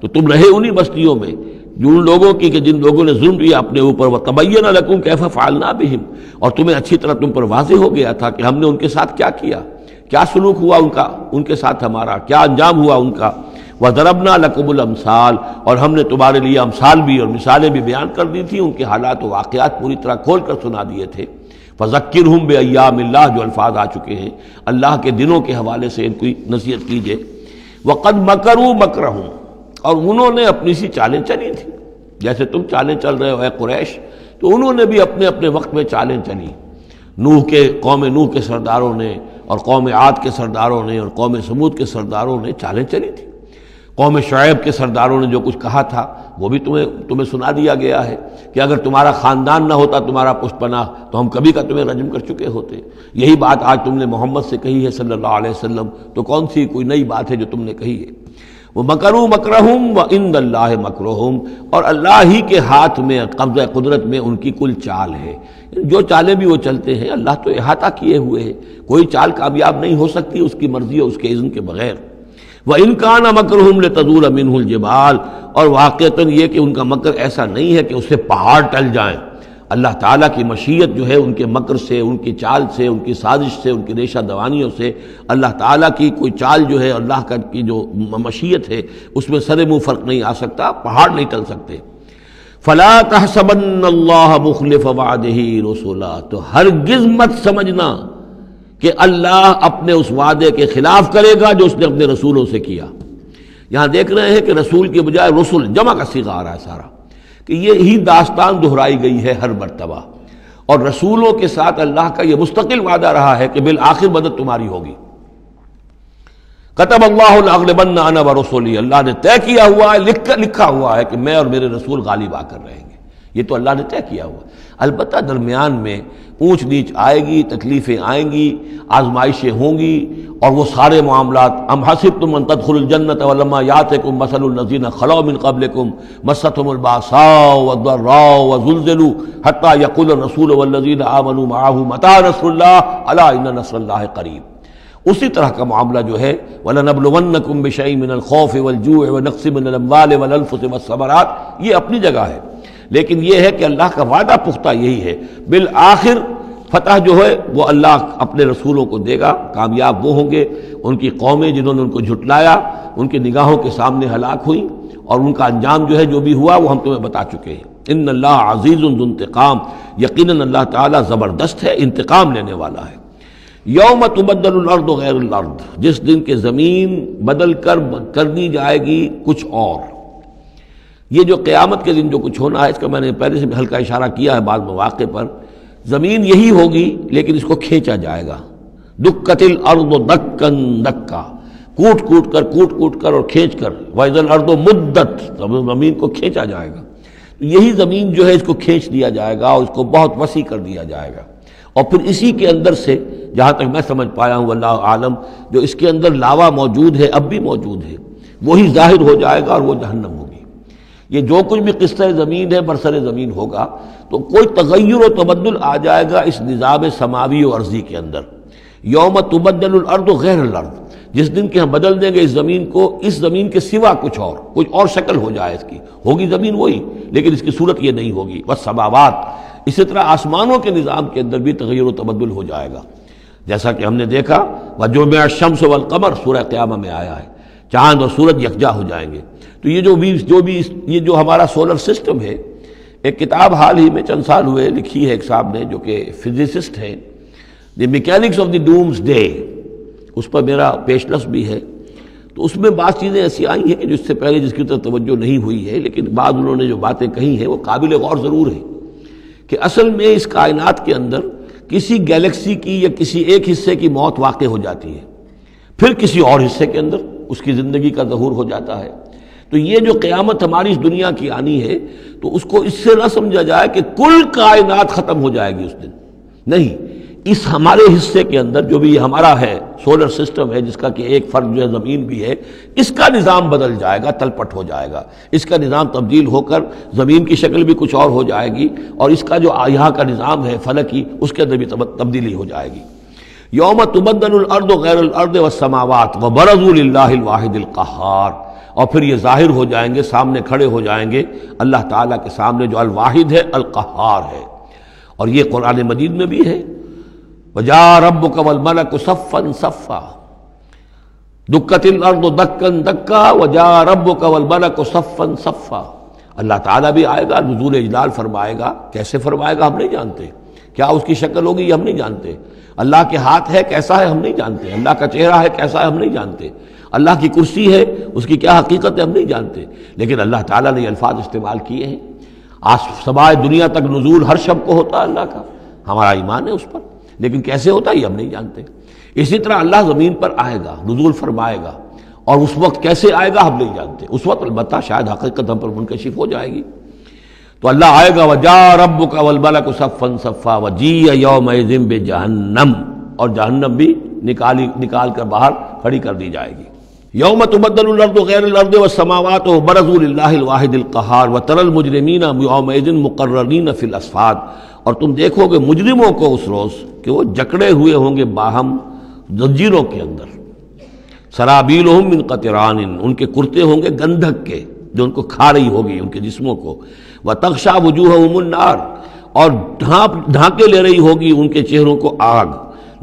تو تم رہے انہی بستیوں میں جو ان لوگوں کی کہ جن لوگوں نے ظلم کیا اپنے اوپر، وَتَبَيَّنَ لَكُمْ كَيْفَ فَعَلْنَا بِهِمْ، اور تمہیں اچھی طرح تم پر واضح ہو گیا تھا کہ ہم نے ان کے ساتھ کیا کیا، کیا سلوک ہوا ان کا، ان کے ساتھ ہمارا کیا انجام ہوا ان کا۔ وَضَرَبْنَا لَكُمُ الْأَمْثَالَ، اور ہم نے تمہارے لیے امثال بھی اور مثالیں بھی بیان کر دی تھی، ان کے حالات و واقعات پوری طرح کھول کر سنا دیے تھے۔ فَذَكِّرْهُمْ بِأَيَّامِ اللَّهِ، جو الفاظ آ چکے ہیں اللہ کے دنوں کے حوالے سے ان کی نصیحت کیجیے۔ وَقَدْ مَكَرُوا مَكْرَهُمْ، اور انہوں نے اپنی سی چالیں چلی تھی، جیسے تم چالیں چل رہے ہو اے قریش، تو انہوں نے بھی اپنے اپنے وقت میں چالیں چلی۔ قوم نوح کے سرداروں نے، اور قوم عاد کے سرداروں نے، اور قوم سمود کے سرداروں نے چالیں چلی تھی۔ قوم شعیب کے سرداروں نے جو کچھ کہا تھا وہ بھی تمہیں سنا دیا گیا ہے کہ اگر تمہارا خاندان نہ ہوتا، تمہارا پشت پناہ، تو ہم کبھی کا تمہیں رجم کر چکے ہوتے۔ یہی بات آج تم نے محمد سے کہی ہے صلی اللہ علیہ وسلم، تو کون سی کوئی نئی بات ہے جو تم نے کہی ہے؟ وَمَكَرُوا مَكْرَهُمْ وَعِندَ اللَّهِ مَكْرُهُمْ، اور اللہ ہی کے ہاتھ میں قبضہ قدرت میں ان کی کل چال ہے، جو چالیں بھی وہ چلتے ہیں اللہ تو احاطہ کیے ہوئے ہے، کوئی چال کامیاب نہیں ہو سکتی اس کی مرضی اور اس کے اذن کے بغیر۔ وَإِنْ كَانَ مَكْرُهُمْ لِتَزُولَ مِنْهُ الْجِبَالُ، اور واقعتاً یہ کہ ان کا مکر ایسا نہیں ہے کہ اس سے پہاڑ ٹل جائیں، اللہ تعالیٰ کی مشیت جو ہے ان کے مکر سے، ان کی چال سے، ان کی سازش سے، ان کی ریشہ دوانیوں سے، اللہ تعالیٰ کی کوئی چال جو ہے، اللہ کی جو مشیت ہے اس میں سر منہ فرق نہیں آ سکتا، پہاڑ نہیں ٹل سکتے۔ فَلَا تَحْسَبَنَّ اللَّهَ مُخْلِفَ وَعْدِهِ رُسُلًا، تو ہرگز مت سمجھنا کہ اللہ اپنے اس وعدے کے خلاف کرے گا جو اس نے اپنے رسولوں سے کیا۔ یہاں دیکھ رہے ہیں کہ رسول کے بجائے رسل جمع کا صیغہ آ رہا ہے سارا، کہ یہی داستان دہرائی گئی ہے ہر مرتبہ، اور رسولوں کے ساتھ اللہ کا یہ مستقل وعدہ رہا ہے کہ بالآخر مدد تمہاری ہوگی۔ کتب اللہ لأغلبن انا ورسلی، اللہ نے طے کیا ہوا ہے، لکھا ہوا ہے کہ میں اور میرے رسول غالب آ کر رہیں گے، یہ تو اللہ نے طے کیا ہوا ہے۔ البتہ درمیان میں اونچ نیچ آئے گی، تکلیفیں آئیں گی، آزمائشیں ہوں گی، اور وہ سارے معاملات ام حسبتم ان تدخلوا الجنۃ ولما یاتکم مثل الذین خلوا من قبلکم مستهم الباساء والضراء وزلزلوا حتى يقول الرسول والذین آمنوا معه متى نصر اللہ الا ان نصر اللہ قریب۔ اسی طرح کا معاملہ جو ہے وَلَنَبْلُوَنَّكُمْ بِشَيْءٍ مِّنَ الْخَوْفِ وَالْجُوعِ وَنَقْصٍ مِّنَ الْأَمْوَالِ وَالْأَنفُسِ وَالثَّمَرَاتِ، یہ اپنی جگہ ہے، لیکن یہ ہے کہ اللہ کا وعدہ پختہ یہی ہے، بالآخر فتح جو ہے وہ اللہ اپنے رسولوں کو دے گا، کامیاب وہ ہوں گے۔ ان کی قومیں جنہوں نے ان کو جھٹلایا ان کی نگاہوں کے سامنے ہلاک ہوئیں، اور ان کا انجام جو ہے جو بھی ہوا وہ ہم تمہیں بتا چکے ہیں۔ ان اللہ عزیز ذو انتقام، یقیناً اللہ تعالیٰ زبردست ہے، انتقام لینے والا ہے۔ یوم تبدل الارض غیر الارض، جس دن کے زمین بدل کر دی جائے گی کچھ اور۔ یہ جو قیامت کے دن جو کچھ ہونا ہے اس کا میں نے پہلے سے ہلکا اشارہ کیا ہے بعض مواقع پر، زمین یہی ہوگی لیکن اس کو کھینچا جائے گا۔ دکت الارض دکن دکا، کوٹ کر اور کھینچ کر، وَإِذَا الْأَرْضُ مُدَّتْ، زمین کو کھینچا جائے گا۔ یہی زمین جو ہے اس کو کھینچ دیا جائے گا اور اس کو بہت وسیع کر دیا جائے گا، اور پھر اسی کے اندر سے جہاں تک میں سمجھ پایا ہوں واللہ عالم، جو اس کے اندر لاوا موجود ہے اب بھی موجود ہے، وہی ظاہر ہو جائے گا اور وہ جہنم ہوگی۔ یہ جو کچھ بھی قصہ زمین ہے برسر زمین ہوگا تو کوئی تغیر و تبدل آ جائے گا اس نظام سماوی و ارضی کے اندر۔ یوم تبدل الارض غیر الارض، جس دن کہ ہم بدل دیں گے اس زمین کو، اس زمین کے سوا کچھ اور شکل ہو جائے اس کی، ہوگی زمین وہی لیکن اس کی صورت یہ نہیں ہوگی۔ والسماوات، اسی طرح آسمانوں کے نظام کے اندر بھی تغیر و تبدل ہو جائے گا، جیسا کہ ہم نے دیکھا وَجُمِعَ الشَّمْسُ وَالْقَمَرُ سورہ قیامہ میں آیا ہے، چاند اور سورج یکجا ہو جائیں گے۔ تو یہ جو ہمارا سولر سسٹم ہے، ایک کتاب حال ہی میں چند سال ہوئے لکھی ہے ایک صاحب نے جو کہ فزسسٹ ہیں، the mechanics of the doomsday, اس پر میرا پیشنس بھی ہے۔ تو اس میں بعض چیزیں ایسی آئی ہیں کہ جس سے پہلے جس کی طرف توجہ نہیں ہوئی ہے، لیکن بعض انہوں نے جو باتیں کہی ہیں وہ قابل غور ضرور ہیں، کہ اصل میں اس کائنات کے اندر کسی گیلیکسی کی یا کسی ایک حصے کی موت واقع ہو جاتی ہے، پھر کسی اور حصے کے اندر اس کی زندگی کا ظہور ہو جاتا ہے۔ تو یہ جو قیامت ہماری اس دنیا کی آنی ہے تو اس کو اس سے نہ سمجھا جائے کہ کل کائنات ختم ہو جائے گی اس دن، نہیں، اس ہمارے حصے کے اندر جو بھی ہمارا ہے سولر سسٹم ہے، جس کا کہ ایک فرد جو ہے زمین بھی ہے، اس کا نظام بدل جائے گا، تلپٹ ہو جائے گا، اس کا نظام تبدیل ہو کر زمین کی شکل بھی کچھ اور ہو جائے گی، اور اس کا جو یہاں کا نظام ہے فلکی، اس کے اندر بھی تبدیلی ہو جائے گی۔ یوم تبدل الارض غیر الارض والسماوات وبرزوا للہ الواحد القہار، اور پھر یہ ظاہر ہو جائیں گے، سامنے کھڑے ہو جائیں گے اللہ تعالیٰ کے سامنے جو الواحد ہے، القہار ہے۔ اور یہ قرآن مجید میں بھی ہے، وَجَاءَ رَبُّكَ وَالْمَلَكُ صَفًّا صَفًّا، دُكَّتِ الْأَرْضُ دَكًّا دَكًّا وَجَاءَ رَبُّكَ وَالْمَلَكُ صَفًّا صَفًّا، اللہ تعالیٰ بھی آئے گا، نزول اجلال فرمائے گا، کیسے فرمائے گا ہم نہیں جانتے، کیا اس کی شکل ہوگی یہ ہم نہیں جانتے، اللہ کے ہاتھ ہے کیسا ہے ہم نہیں جانتے، اللہ کا چہرہ ہے کیسا ہے ہم نہیں جانتے، اللہ کی کرسی ہے اس کی کیا حقیقت ہے ہم نہیں جانتے، لیکن اللہ تعالیٰ نے یہ الفاظ استعمال کیے ہیں۔ سمائے دنیا تک نزول ہر شب کو ہوتا ہے اللہ کا، ہمارا ایمان ہے اس پر، لیکن کیسے ہوتا ہے یہ ہم نہیں جانتے۔ اسی طرح اللہ زمین پر آئے گا، نزول فرمائے گا، اور اس وقت کیسے آئے گا ہم نہیں جانتے، اس وقت البتہ شاید حقیقت ہم پر منکشف ہو جائے گی۔ تو اللہ آئے گا وَجَاءَ رَبُّكَ وَالْمَلَكُ صَفًّا صَفًّا وَجِيءَ يَوْمَئِذٍ بِجَهَنَّمَ، اور جہنم بھی نکال کر باہر کھڑی کر دی جائے گی۔ یوم تبدل الارض غیر الارض والسماوات وبرزوا للہ الواحد القہار وتری المجرمین یومئذ مقرنین فی الاصفاد، اور تم دیکھو گے مجرموں کو اس روز کہ وہ جکڑے ہوئے ہوں گے باہم زنجیروں کے اندر، سرابیلہم من قطران، ان کے کرتے ہوں گے گندھک کے جو ان کو کھا رہی ہوگی ان کے جسموں کو، وتغشی وجوہہم النار، اور ڈھانکے لے رہی ہوگی ان کے چہروں کو آگ،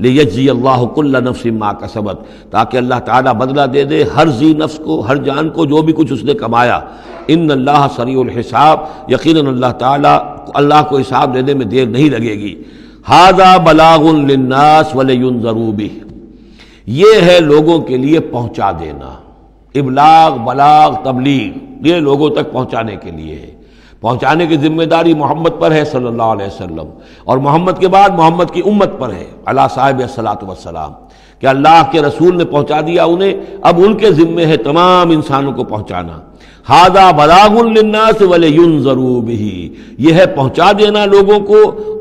لیجزی اللہ کل نفس ما کسبت، تاکہ اللہ تعالیٰ بدلہ دے دے ہر ذی نفس کو، ہر جان کو جو بھی کچھ اس نے کمایا۔ ان اللہ سریع الحساب، یقیناً اللہ تعالیٰ اللہ کو حساب دینے میں دیر نہیں لگے گی۔ ھذا بلاغ للناس ولینذروا بہ، یہ ہے لوگوں کے لیے پہنچا دینا، ابلاغ، بلاغ، تبلیغ، یہ لوگوں تک پہنچانے کے لیے ہے۔ پہنچانے کی ذمہ داری محمد پر ہے صلی اللہ علیہ وسلم، اور محمد کے بعد محمد کی امت پر ہے علی صاحب الصلاۃ والسلام، کہ اللہ کے رسول نے پہنچا دیا انہیں، اب ان کے ذمے ہے تمام انسانوں کو پہنچانا۔ ھذا بلاغ للناس ولینذروا بہ، یہ ہے پہنچا دینا لوگوں کو،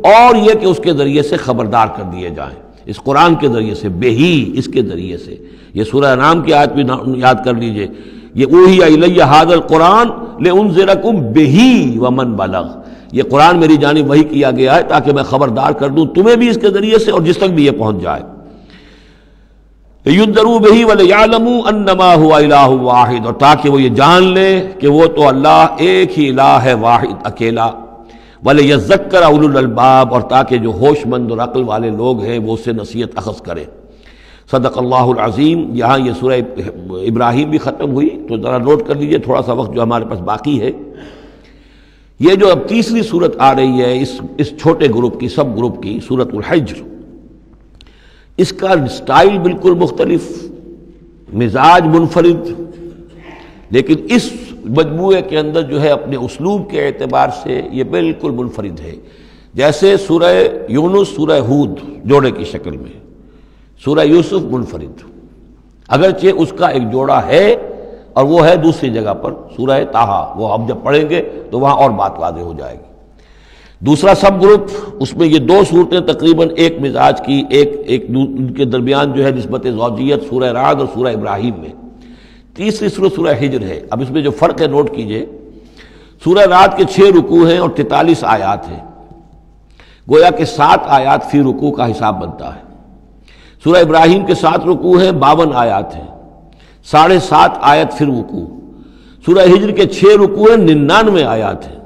اور یہ کہ اس کے ذریعے سے خبردار کر دیے جائیں، اس قرآن کے ذریعے سے، بہی، اس کے ذریعے سے۔ یہ سورہ انعام کی آیت بھی یاد کر لیجئے، یہ اوحی الی ھذا القرآن لانذرکم بہ ومن بلغ، یہ قرآن میری جانب وحی کیا گیا ہے تاکہ میں خبردار کر دوں تمہیں بھی اس کے ذریعے سے اور جس تک بھی یہ پہنچ جائے۔ لینذروا بہ ولیعلموا انما هو الہ واحد، اور تاکہ وہ یہ جان لیں کہ وہ تو اللہ ایک ہی الہ ہے، واحد، اکیلا۔ ولیذکر اولو الالباب، اور تاکہ جو ہوش مند اور عقل والے لوگ ہیں وہ اس سے نصیحت اخذ کریں۔ صدق اللہ العظیم۔ یہاں یہ سورہ ابراہیم بھی ختم ہوئی، تو ذرا نوٹ کر لیجئے تھوڑا سا وقت جو ہمارے پاس باقی ہے۔ یہ جو اب تیسری صورت آ رہی ہے اس چھوٹے گروپ کی، سب گروپ کی، سورۃ الحجر، اس کا سٹائل بالکل مختلف، مزاج منفرد، لیکن اس مجموعے کے اندر جو ہے اپنے اسلوب کے اعتبار سے یہ بالکل منفرد ہے۔ جیسے سورہ یونس، سورہ ہود جوڑے کی شکل میں، سورہ یوسف منفرد، اگرچہ اس کا ایک جوڑا ہے اور وہ ہے دوسری جگہ پر سورہ طٰہٰ، وہ ہم جب پڑھیں گے تو وہاں اور بات واضح ہو جائے گی۔ دوسرا سب گروپ، اس میں یہ دو صورتیں تقریباً ایک مزاج کی، ایک ان کے درمیان جو ہے نسبت زوجیت، سورہ رعد اور سورہ ابراہیم میں۔ تیسری صورت سورہ ہجر ہے۔ اب اس میں جو فرق ہے نوٹ کیجئے، سورہ رعد کے 6 رکوع ہیں اور 43 آیات ہیں، گویا کہ 7 آیات فی رکوع کا حساب بنتا ہے۔ سورہ ابراہیم کے 7 رکوع ہیں، 52 آیات ہیں، 7.5 آیت فی رکوع۔ سورہ ہجر کے 6 رکوع ہیں، 99 آیات ہیں،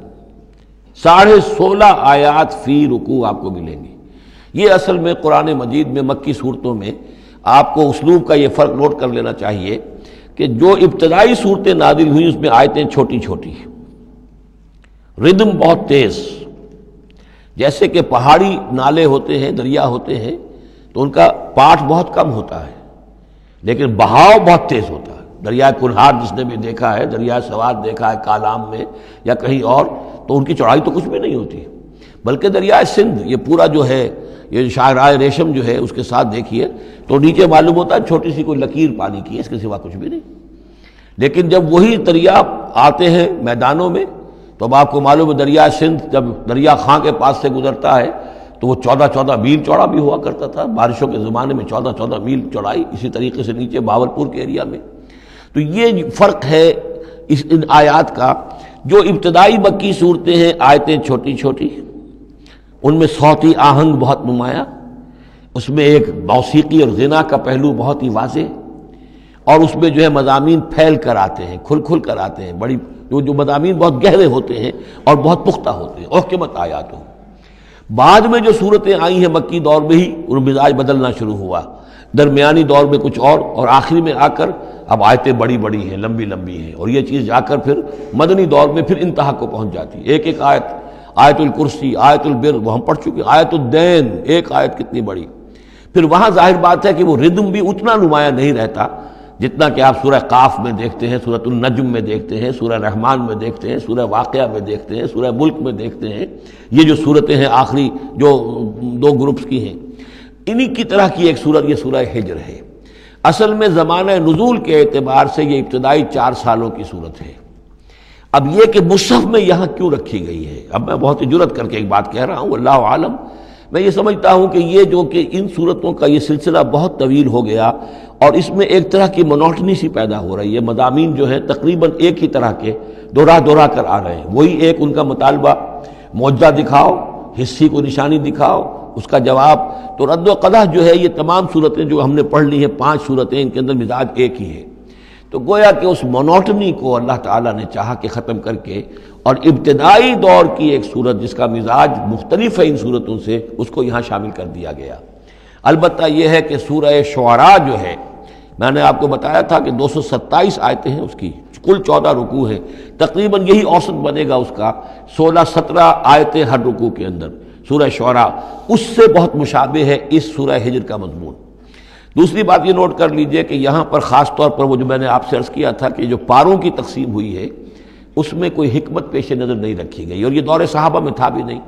16.5 آیات فی رکوع آپ کو ملیں گی۔ یہ اصل میں قرآن مجید میں مکی صورتوں میں آپ کو اسلوب کا یہ فرق نوٹ کر لینا چاہیے کہ جو ابتدائی صورتیں نازل ہوئیں اس میں آیتیں چھوٹی چھوٹی، ردم بہت تیز، جیسے کہ پہاڑی نالے ہوتے ہیں، دریا ہوتے ہیں تو ان کا پاٹ بہت کم ہوتا ہے لیکن بہاؤ بہت تیز ہوتا ہے۔ دریائے کنہار جس نے بھی دیکھا ہے، دریائے سوات دیکھا ہے کالام میں یا کہیں اور، تو ان کی چوڑائی تو کچھ بھی نہیں ہوتی، بلکہ دریائے سندھ یہ پورا جو ہے، یہ شاہراہ ریشم جو ہے اس کے ساتھ دیکھیے تو نیچے معلوم ہوتا ہے چھوٹی سی کوئی لکیر پانی کی ہے، اس کے سوا کچھ بھی نہیں۔ لیکن جب وہی دریا آتے ہیں میدانوں میں تو اب آپ کو معلوم ہے دریائے سندھ جب دریا خاں کے پاس سے گزرتا ہے تو وہ 14 میل چوڑا بھی ہوا کرتا تھا، بارشوں کے زمانے میں 14 میل چوڑائی، اسی طریقے سے نیچے باولپور کے ایریا میں۔ تو یہ فرق ہے ان آیات کا۔ جو ابتدائی مکی صورتیں ہیں آیتیں چھوٹی چھوٹی، ان میں صوتی آہنگ بہت نمایاں، اس میں ایک موسیقی اور غنا کا پہلو بہت ہی واضح، اور اس میں جو ہے مضامین پھیل کر آتے ہیں، کھل کھل کر آتے ہیں، بڑی جو مضامین بہت گہرے ہوتے ہیں اور بہت پختہ ہوتے ہیں، احکمت آیات ہو۔ بعد میں جو صورتیں آئی ہیں مکی دور میں ہی ان مزاج بدلنا شروع ہوا، درمیانی دور میں کچھ اور آخری میں آ کر اب آیتیں بڑی بڑی ہیں، لمبی لمبی ہیں، اور یہ چیز جا کر پھر مدنی دور میں پھر انتہا کو پہنچ جاتی ہے۔ ایک آیت، آیت الکرسی، آیت البر وہ ہم پڑھ چکے، آیت الدین، ایک آیت کتنی بڑی۔ پھر وہاں ظاہر بات ہے کہ وہ ردم بھی اتنا نمایاں نہیں رہتا جتنا کہ آپ سورہ قاف میں دیکھتے ہیں، سورۃ النجم میں دیکھتے ہیں، سورہ رحمان میں دیکھتے ہیں، سورہ واقعہ میں دیکھتے ہیں، سورہ ملک میں دیکھتے ہیں۔ یہ جو صورتیں ہیں آخری جو 2 گروپس کی ہیں، انہی کی طرح کی ایک صورت یہ سورہ ہجر ہے۔ اصل میں زمانہ نزول کے اعتبار سے یہ ابتدائی 4 سالوں کی صورت ہے۔ اب یہ کہ مصحف میں یہاں کیوں رکھی گئی ہے، اب میں بہت ہی جرت کر کے ایک بات کہہ رہا ہوں، اللہ عالم، میں یہ سمجھتا ہوں کہ یہ جو کہ ان صورتوں کا یہ سلسلہ بہت طویل ہو گیا اور اس میں ایک طرح کی مونوٹنی سی پیدا ہو رہی ہے، مضامین جو ہیں تقریباً ایک ہی طرح کے دوہرا کر آ رہے ہیں، وہی ایک ان کا مطالبہ، معجزہ دکھاؤ، حصی کو نشانی دکھاؤ، اس کا جواب۔ تو رد و قدح جو ہے یہ تمام صورتیں جو ہم نے پڑھ لی ہیں 5 صورتیں، ان کے اندر مزاج ایک ہی ہے۔ تو گویا کہ اس مونوٹنی کو اللہ تعالیٰ نے چاہا کہ ختم کر کے، اور ابتدائی دور کی ایک صورت جس کا مزاج مختلف ہے ان صورتوں سے، اس کو یہاں شامل کر دیا گیا۔ البتہ یہ ہے کہ سورہ شعراء جو ہے، میں نے آپ کو بتایا تھا کہ 227 آیتیں ہیں اس کی، کل 14 رکوع ہیں، تقریباً یہی اوسط بنے گا اس کا، 16-17 آیتیں ہر رکوع کے اندر۔ سورہ شعراء اس سے بہت مشابہ ہے اس سورہ ہجر کا مضمون۔ دوسری بات یہ نوٹ کر لیجئے کہ یہاں پر خاص طور پر وہ جو میں نے آپ سے عرض کیا تھا کہ جو پاروں کی تقسیم ہوئی ہے اس میں کوئی حکمت پیش نظر نہیں رکھی گئی، اور یہ دور صحابہ میں تھا بھی نہیں۔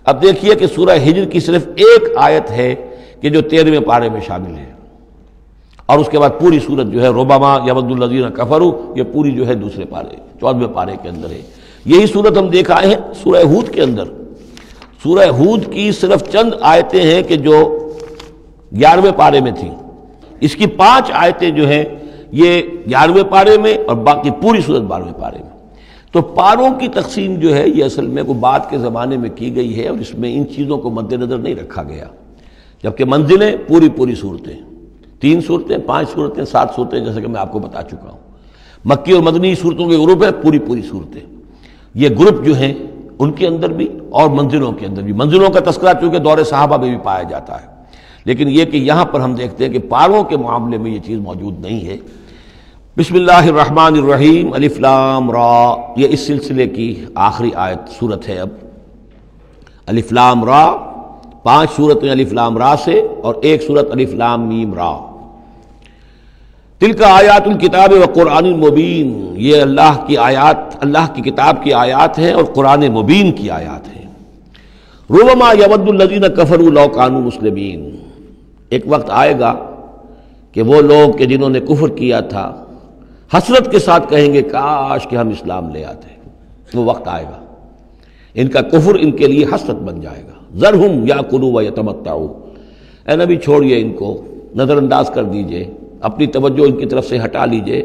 اب دیکھیے کہ سورہ ہجر کی صرف ایک آیت ہے کہ جو 13ویں پارے میں شامل ہے، اور اس کے بعد پوری سورت جو ہے ربما یود الذین کفروا، یہ پوری جو ہے دوسرے پارے 14ویں پارے کے اندر ہے۔ یہی سورت ہم دیکھ آئے ہیں سورہ ہود کے اندر۔ سورہ ہود کی صرف چند آیتیں ہیں کہ جو 11ویں پارے میں تھیں، اس کی 5 آیتیں جو ہیں یہ 11ویں پارے میں اور باقی پوری سورت 12ویں پارے میں۔ تو پاروں کی تقسیم جو ہے یہ اصل میں کوئی بعد کے زمانے میں کی گئی ہے، اور اس میں ان چیزوں کو مد نظر نہیں رکھا گیا، جبکہ منزلیں پوری صورتیں، 3 صورتیں، 5 صورتیں، 7 صورتیں، جیسے کہ میں آپ کو بتا چکا ہوں۔ مکی اور مدنی صورتوں کے گروپ ہے، پوری صورتیں۔ یہ گروپ جو ہیں ان کے اندر بھی اور منزلوں کے اندر بھی، منزلوں کا تذکرہ چونکہ دور صحابہ میں بھی پایا جاتا ہے، لیکن یہ کہ یہاں پر ہم دیکھتے ہیں کہ پاروں کے معاملے میں یہ چیز موجود نہیں ہے۔ بسم اللہ الرحمن الرحیم، الف لام را، یہ اس سلسلے کی آخری آیت سورت ہے۔ اب الف لام را، 5 سورتیں الف لام را سے اور ایک سورت الف لام میم را۔ تلک آیات الکتاب و قرآن مبین، یہ اللہ کی آیات، اللہ کی کتاب کی آیات ہیں اور قرآن مبین کی آیات ہیں۔ ربما یود الذین کفروا لو کانوا مسلمین، ایک وقت آئے گا کہ وہ لوگ کہ جنہوں نے کفر کیا تھا حسرت کے ساتھ کہیں گے کاش کہ ہم اسلام لے آتے، وہ وقت آئے گا، ان کا کفر ان کے لیے حسرت بن جائے گا۔ ذرہم یاکلوا ویتمتعوا، اے نبی چھوڑیے ان کو، نظر انداز کر دیجئے، اپنی توجہ ان کی طرف سے ہٹا لیجئے،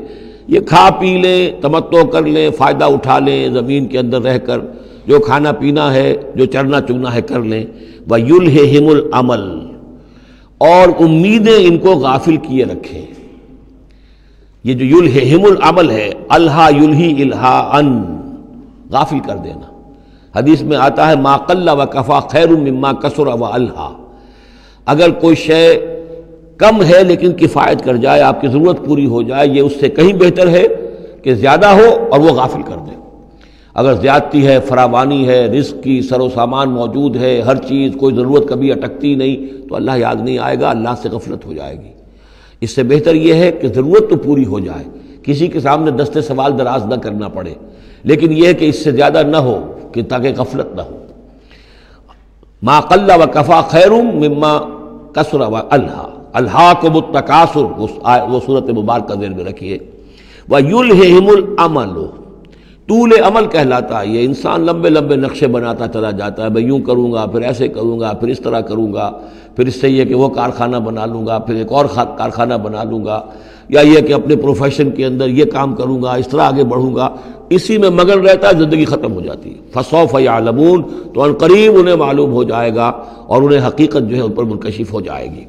یہ کھا پی لیں، تمتع کر لیں، فائدہ اٹھا لیں، زمین کے اندر رہ کر جو کھانا پینا ہے، جو چرنا چگنا ہے کر لیں۔ وَيُلْهِهِمُ الْعَمَلُ، اور امیدیں ان کو غافل کیے رکھیں۔ یہ جو یلہہم العمل ہے، الہا یلہی الہاءً، غافل کر دینا۔ حدیث میں آتا ہے ما قل وکفا خیر مما کثر والہا، اگر کوئی شے کم ہے لیکن کفایت کر جائے، آپ کی ضرورت پوری ہو جائے، یہ اس سے کہیں بہتر ہے کہ زیادہ ہو اور وہ غافل کر دے۔ اگر زیادتی ہے، فراوانی ہے، رزق کی سر و سامان موجود ہے، ہر چیز، کوئی ضرورت کبھی اٹکتی نہیں، تو اللہ یاد نہیں آئے گا، اللہ سے غفلت ہو جائے گی۔ اس سے بہتر یہ ہے کہ ضرورت تو پوری ہو جائے، کسی کے سامنے دست سوال دراز نہ کرنا پڑے، لیکن یہ ہے کہ اس سے زیادہ نہ ہو کہ تاکہ غفلت نہ ہو۔ ما قل وکفا خیر مما کثر والہا، الہاکم التکاثر، وہ صورت مبارکہ ذہن میں رکھیے۔ وَيُلْهِهِمُ الْعَمَلُ، طول عمل کہلاتا ہے، یہ انسان لمبے لمبے نقشے بناتا چلا جاتا ہے، میں یوں کروں گا، پھر ایسے کروں گا، پھر اس طرح کروں گا، پھر اس سے یہ کہ وہ کارخانہ بنا لوں گا، پھر ایک اور کارخانہ بنا لوں گا، یا یہ کہ اپنے پروفیشن کے اندر یہ کام کروں گا، اس طرح آگے بڑھوں گا، اسی میں مگن رہتا ہے، زندگی ختم ہو جاتی ہے۔ فَسَوْفَ يَعْلَمُونَ، تو ان قریب انہیں معلوم ہو جائے گا اور انہیں حقیقت جو ہے ان پر منکشف ہو جائے گی۔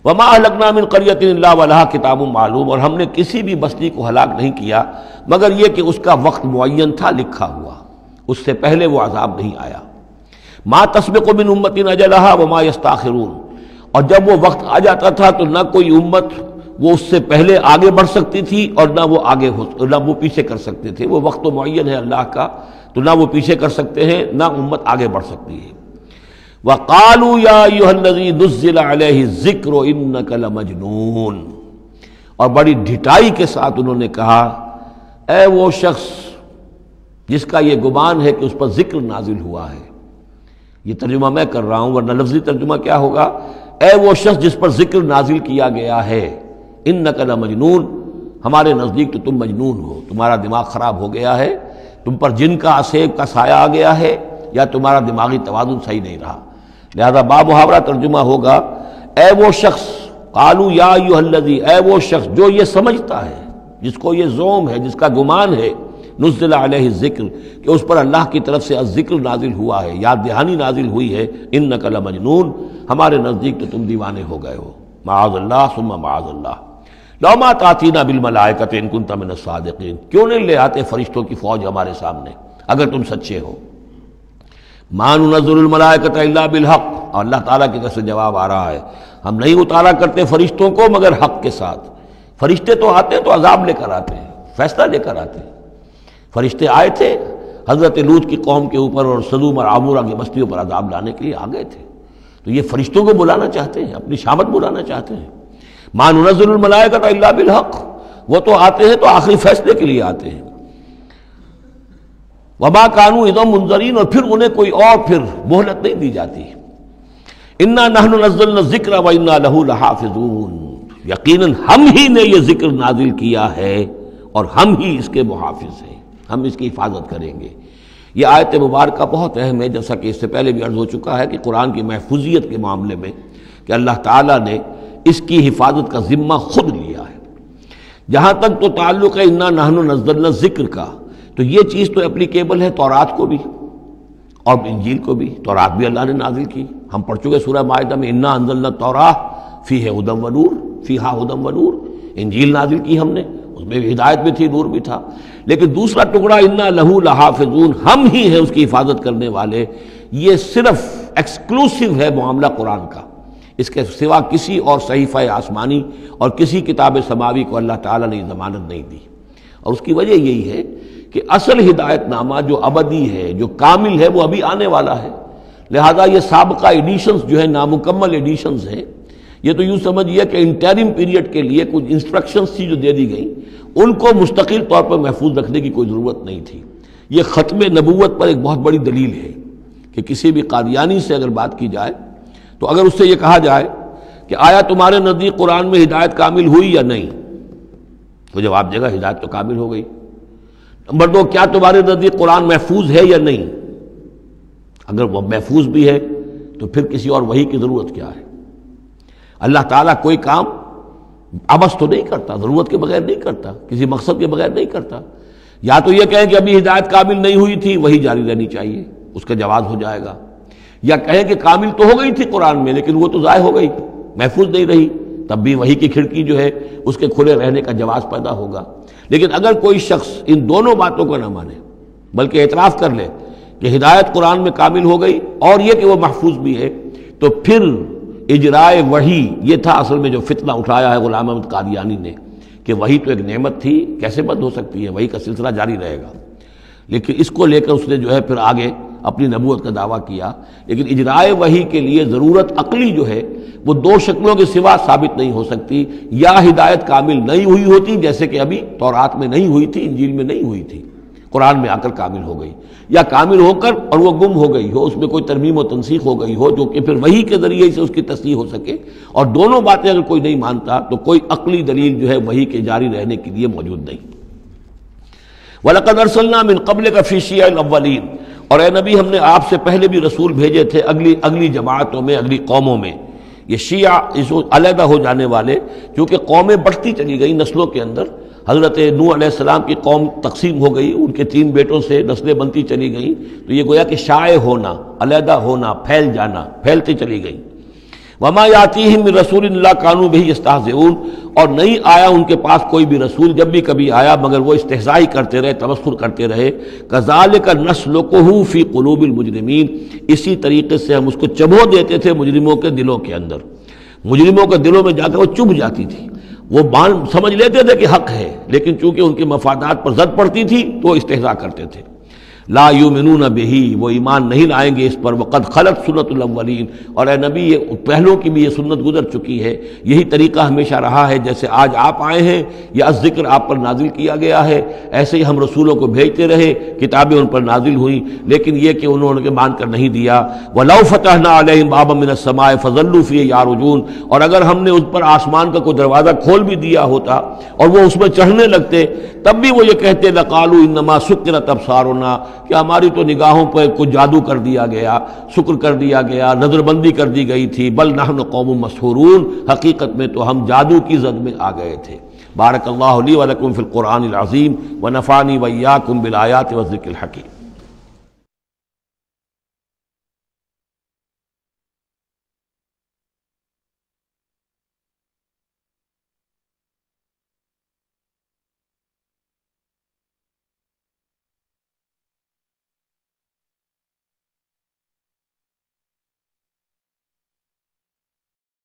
وَمَا أَهْلَكْنَا مِنْ قَرْيَةٍ إِلَّا وَلَهَا کتاب معلوم، اور ہم نے کسی بھی بستی کو ہلاک نہیں کیا مگر یہ کہ اس کا وقت معین تھا، لکھا ہوا، اس سے پہلے وہ عذاب نہیں آیا۔ مَا تَسْبِقُ مِنْ أُمَّةٍ أَجَلَهَا وَمَا يَسْتَأْخِرُونَ، اور جب وہ وقت آ جاتا تھا تو نہ کوئی امت وہ اس سے پہلے آگے بڑھ سکتی تھی اور نہ وہ پیچھے کر سکتے تھے۔ وہ وقت معین ہے اللہ کا، تو نہ وہ پیچھے کر سکتے ہیں نہ امت آگے بڑھ سکتی ہے۔ وَقَالُوا يَا أَيُّهَا الَّذِي نُزِّلَ عَلَيْهِ الذِّكْرُ إِنَّكَ لَمَجْنُونٌ، اور بڑی ڈھٹائی کے ساتھ انہوں نے کہا اے وہ شخص جس کا یہ گمان ہے کہ اس پر ذکر نازل ہوا ہے۔ یہ ترجمہ میں کر رہا ہوں، ورنہ لفظی ترجمہ کیا ہوگا؟ اے وہ شخص جس پر ذکر نازل کیا گیا ہے، انک لمجنون، ہمارے نزدیک تو تم مجنون ہو، تمہارا دماغ خراب ہو گیا ہے، تم پر جن کا عصیب کا سایہ آ گیا ہے، یا تمہارا دماغی توازن صحیح نہیں رہا۔ لہذا با محاورہ ترجمہ ہوگا اے وہ شخص، قالوا یا ایھا الذی، اے وہ شخص جو یہ سمجھتا ہے، جس کو یہ زوم ہے، جس کا گمان ہے، نزل علیہ الذکر، کہ اس پر اللہ کی طرف سے الذکر نازل ہوا ہے، یاد دہانی نازل ہوئی ہے، انک لمجنون، ہمارے نزدیک تو تم دیوانے ہو گئے ہو، معاذ اللہ ثم معاذ اللہ، لو ما تاتینا بالملائکۃ ان کنت من الصادقین، کیوں نہیں لے آتے فرشتوں کی فوج ہمارے سامنے اگر تم سچے ہو، ما ننزل الملائکۃ الا بالحق، اور اللہ تعالیٰ کی طرف سے جواب آ رہا ہے ہم نہیں اتارا کرتے فرشتوں کو مگر حق کے ساتھ۔ فرشتے تو آتے ہیں تو عذاب لے کر آتے ہیں، فیصلہ لے کر آتے ہیں۔ فرشتے آئے تھے حضرت لوط کی قوم کے اوپر اور سدوم اور عمورہ کی بستیوں پر عذاب لانے کے لیے آ گئے تھے، تو یہ فرشتوں کو بلانا چاہتے ہیں، اپنی شامت بلانا چاہتے ہیں۔ ما ننزل الملائکۃ الا بالحق، وہ تو آتے ہیں تو آخری فیصلے کے لیے آتے ہیں۔ وما كانوا اذا منذرین، اور پھر انہیں کوئی اور پھر مہلت نہیں دی جاتی۔ انا نحن نزلنا الذکر وانا له لحافظون، یقیناً ہم ہی نے یہ ذکر نازل کیا ہے اور ہم ہی اس کے محافظ ہیں، ہم اس کی حفاظت کریں گے۔ یہ آیت مبارکہ بہت اہم ہے، جیسا کہ اس سے پہلے بھی عرض ہو چکا ہے کہ قرآن کی محفوظیت کے معاملے میں کہ اللہ تعالیٰ نے اس کی حفاظت کا ذمہ خود لیا ہے۔ جہاں تک تو تعلق ہے انا نحن نزلنا الذکر کا، تو یہ چیز تو اپلیکیبل ہے تورات کو بھی اور انجیل کو بھی۔ تورات بھی اللہ نے نازل کی، ہم پڑھ چکے سورہ مائدہ میں انا انزلنا التوراۃ فیہا ھدی ونور، فیہا ھدی ونور۔ انجیل نازل کی ہم نے، اس میں ہدایت بھی تھی، نور بھی تھا۔ لیکن دوسرا ٹکڑا انا لہ لحافظون، ہم ہی ہیں اس کی حفاظت کرنے والے، یہ صرف ایکسکلوسیو ہے معاملہ قرآن کا، اس کے سوا کسی اور صحیفہ آسمانی اور کسی کتاب سماوی کو اللہ تعالیٰ نے ضمانت نہیں دی۔ اور اس کی وجہ یہی ہے کہ اصل ہدایت نامہ جو ابدی ہے، جو کامل ہے، وہ ابھی آنے والا ہے۔ لہذا یہ سابقہ ایڈیشنز جو ہیں، نامکمل ایڈیشنز ہیں، یہ تو یوں سمجھیے کہ انٹرم پیریڈ کے لیے کچھ انسٹرکشنز تھی جو دے دی گئیں، ان کو مستقل طور پر محفوظ رکھنے کی کوئی ضرورت نہیں تھی۔ یہ ختم نبوت پر ایک بہت بڑی دلیل ہے کہ کسی بھی قادیانی سے اگر بات کی جائے تو اگر اس سے یہ کہا جائے کہ آیا تمہارے نزدیک قرآن میں ہدایت کامل ہوئی یا نہیں، تو جواب دے گا ہدایت تو کامل ہو گئی۔ نمبر 2، کیا تمہارے نزدیک قرآن محفوظ ہے یا نہیں؟ اگر وہ محفوظ بھی ہے تو پھر کسی اور وحی کی ضرورت کیا ہے؟ اللہ تعالیٰ کوئی کام عبث تو نہیں کرتا، ضرورت کے بغیر نہیں کرتا، کسی مقصد کے بغیر نہیں کرتا۔ یا تو یہ کہیں کہ ابھی ہدایت کامل نہیں ہوئی تھی، وہی جاری رہنی چاہیے، اس کا جواز ہو جائے گا، یا کہیں کہ کامل تو ہو گئی تھی قرآن میں لیکن وہ تو ضائع ہو گئی، محفوظ نہیں رہی، تب بھی وحی کی کھڑکی جو ہے اس کے کھلے رہنے کا جواز پیدا ہوگا۔ لیکن اگر کوئی شخص ان دونوں باتوں کو نہ مانے بلکہ اعتراف کر لے کہ ہدایت قرآن میں کامل ہو گئی اور یہ کہ وہ محفوظ بھی ہے، تو پھر اجرائے وحی، یہ تھا اصل میں جو فتنہ اٹھایا ہے غلام احمد قادیانی نے کہ وحی تو ایک نعمت تھی، کیسے بند ہو سکتی ہے، وحی کا سلسلہ جاری رہے گا۔ لیکن اس کو لے کر اس نے جو ہے پھر آگے اپنی نبوت کا دعویٰ کیا۔ لیکن اجرائے وحی کے لیے ضرورت عقلی جو ہے وہ دو شکلوں کے سوا ثابت نہیں ہو سکتی، یا ہدایت کامل نہیں ہوئی ہوتی جیسے کہ ابھی تورات میں نہیں ہوئی تھی، انجیل میں نہیں ہوئی تھی، قرآن میں آ کر کامل ہو گئی، یا کامل ہو کر اور وہ گم ہو گئی ہو، اس میں کوئی ترمیم و تنسیخ ہو گئی ہو جو کہ پھر وحی کے ذریعے سے اس کی تصحیح ہو سکے۔ اور دونوں باتیں اگر کوئی نہیں مانتا تو کوئی عقلی دلیل جو ہے وحی کے جاری رہنے کے لیے موجود نہیں۔ وَلَقَدْ أَرْسَلْنَا مِن قَبْلِكَ فِي شِيَعِ الْأَوَّلِينَ، اور اے نبی ہم نے آپ سے پہلے بھی رسول بھیجے تھے اگلی جماعتوں میں، اگلی قوموں میں۔ یہ شیعہ اس علیحدہ ہو جانے والے، کیونکہ قومیں بڑھتی چلی گئی نسلوں کے اندر، حضرت نوح علیہ السلام کی قوم تقسیم ہو گئی، ان کے 3 بیٹوں سے نسلیں بنتی چلی گئیں، تو یہ گویا کہ شائع ہونا، علیحدہ ہونا، پھیل جانا، پھیلتی چلی گئی۔ وما یاتیہم من رسول الا کانوا بہ یستہزئون، اور نہیں آیا ان کے پاس کوئی بھی رسول، جب بھی کبھی آیا مگر وہ استہزاء کرتے رہے، تمسخر کرتے رہے۔ کذالک نسلکہ فی قلوب المجرمین، اسی طریقے سے ہم اس کو چبھو دیتے تھے مجرموں کے دلوں کے اندر، مجرموں کے دلوں میں جا کر وہ چبھ جاتی تھی، وہ سمجھ لیتے تھے کہ حق ہے، لیکن چونکہ ان کے مفادات پر زد پڑتی تھی تو وہ استہزاء کرتے تھے۔ لا یؤمنون بہ، وہ ایمان نہیں لائیں گے اس پر۔ وقد خلت سنت الاولین، اور اے نبی یہ پہلوں کی بھی یہ سنت گزر چکی ہے، یہی طریقہ ہمیشہ رہا ہے، جیسے آج آپ آئے ہیں یا ذکر آپ پر نازل کیا گیا ہے، ایسے ہی ہم رسولوں کو بھیجتے رہے، کتابیں ان پر نازل ہوئیں، لیکن یہ کہ انہوں نے مان کر نہیں دیا۔ وَلَوْ فَتَحْنَا عَلَيْهِمْ بَابًا مِّنَ السَّمَاءِ فَظَلُّوا فِيهِ يَعْرُجُونَ، اور اگر ہم نے ان پر آسمان کا کوئی دروازہ کھول بھی دیا ہوتا اور وہ اس میں چڑھنے لگتے، تب بھی وہ یہ کہتے لَقَالُوا إِنَّمَا سُكِّرَتْ أَبْصَارُنَا، کہ ہماری تو نگاہوں پہ کچھ جادو کر دیا گیا، سکر کر دیا گیا، نظر بندی کر دی گئی تھی، بل نحن قوم مسحورون، حقیقت میں تو ہم جادو کی زد میں آ گئے تھے۔ بارک اللہ لی ولکم فی القرآن العظیم ونفعنی وإیاکم بالآیات والذکر الحکیم۔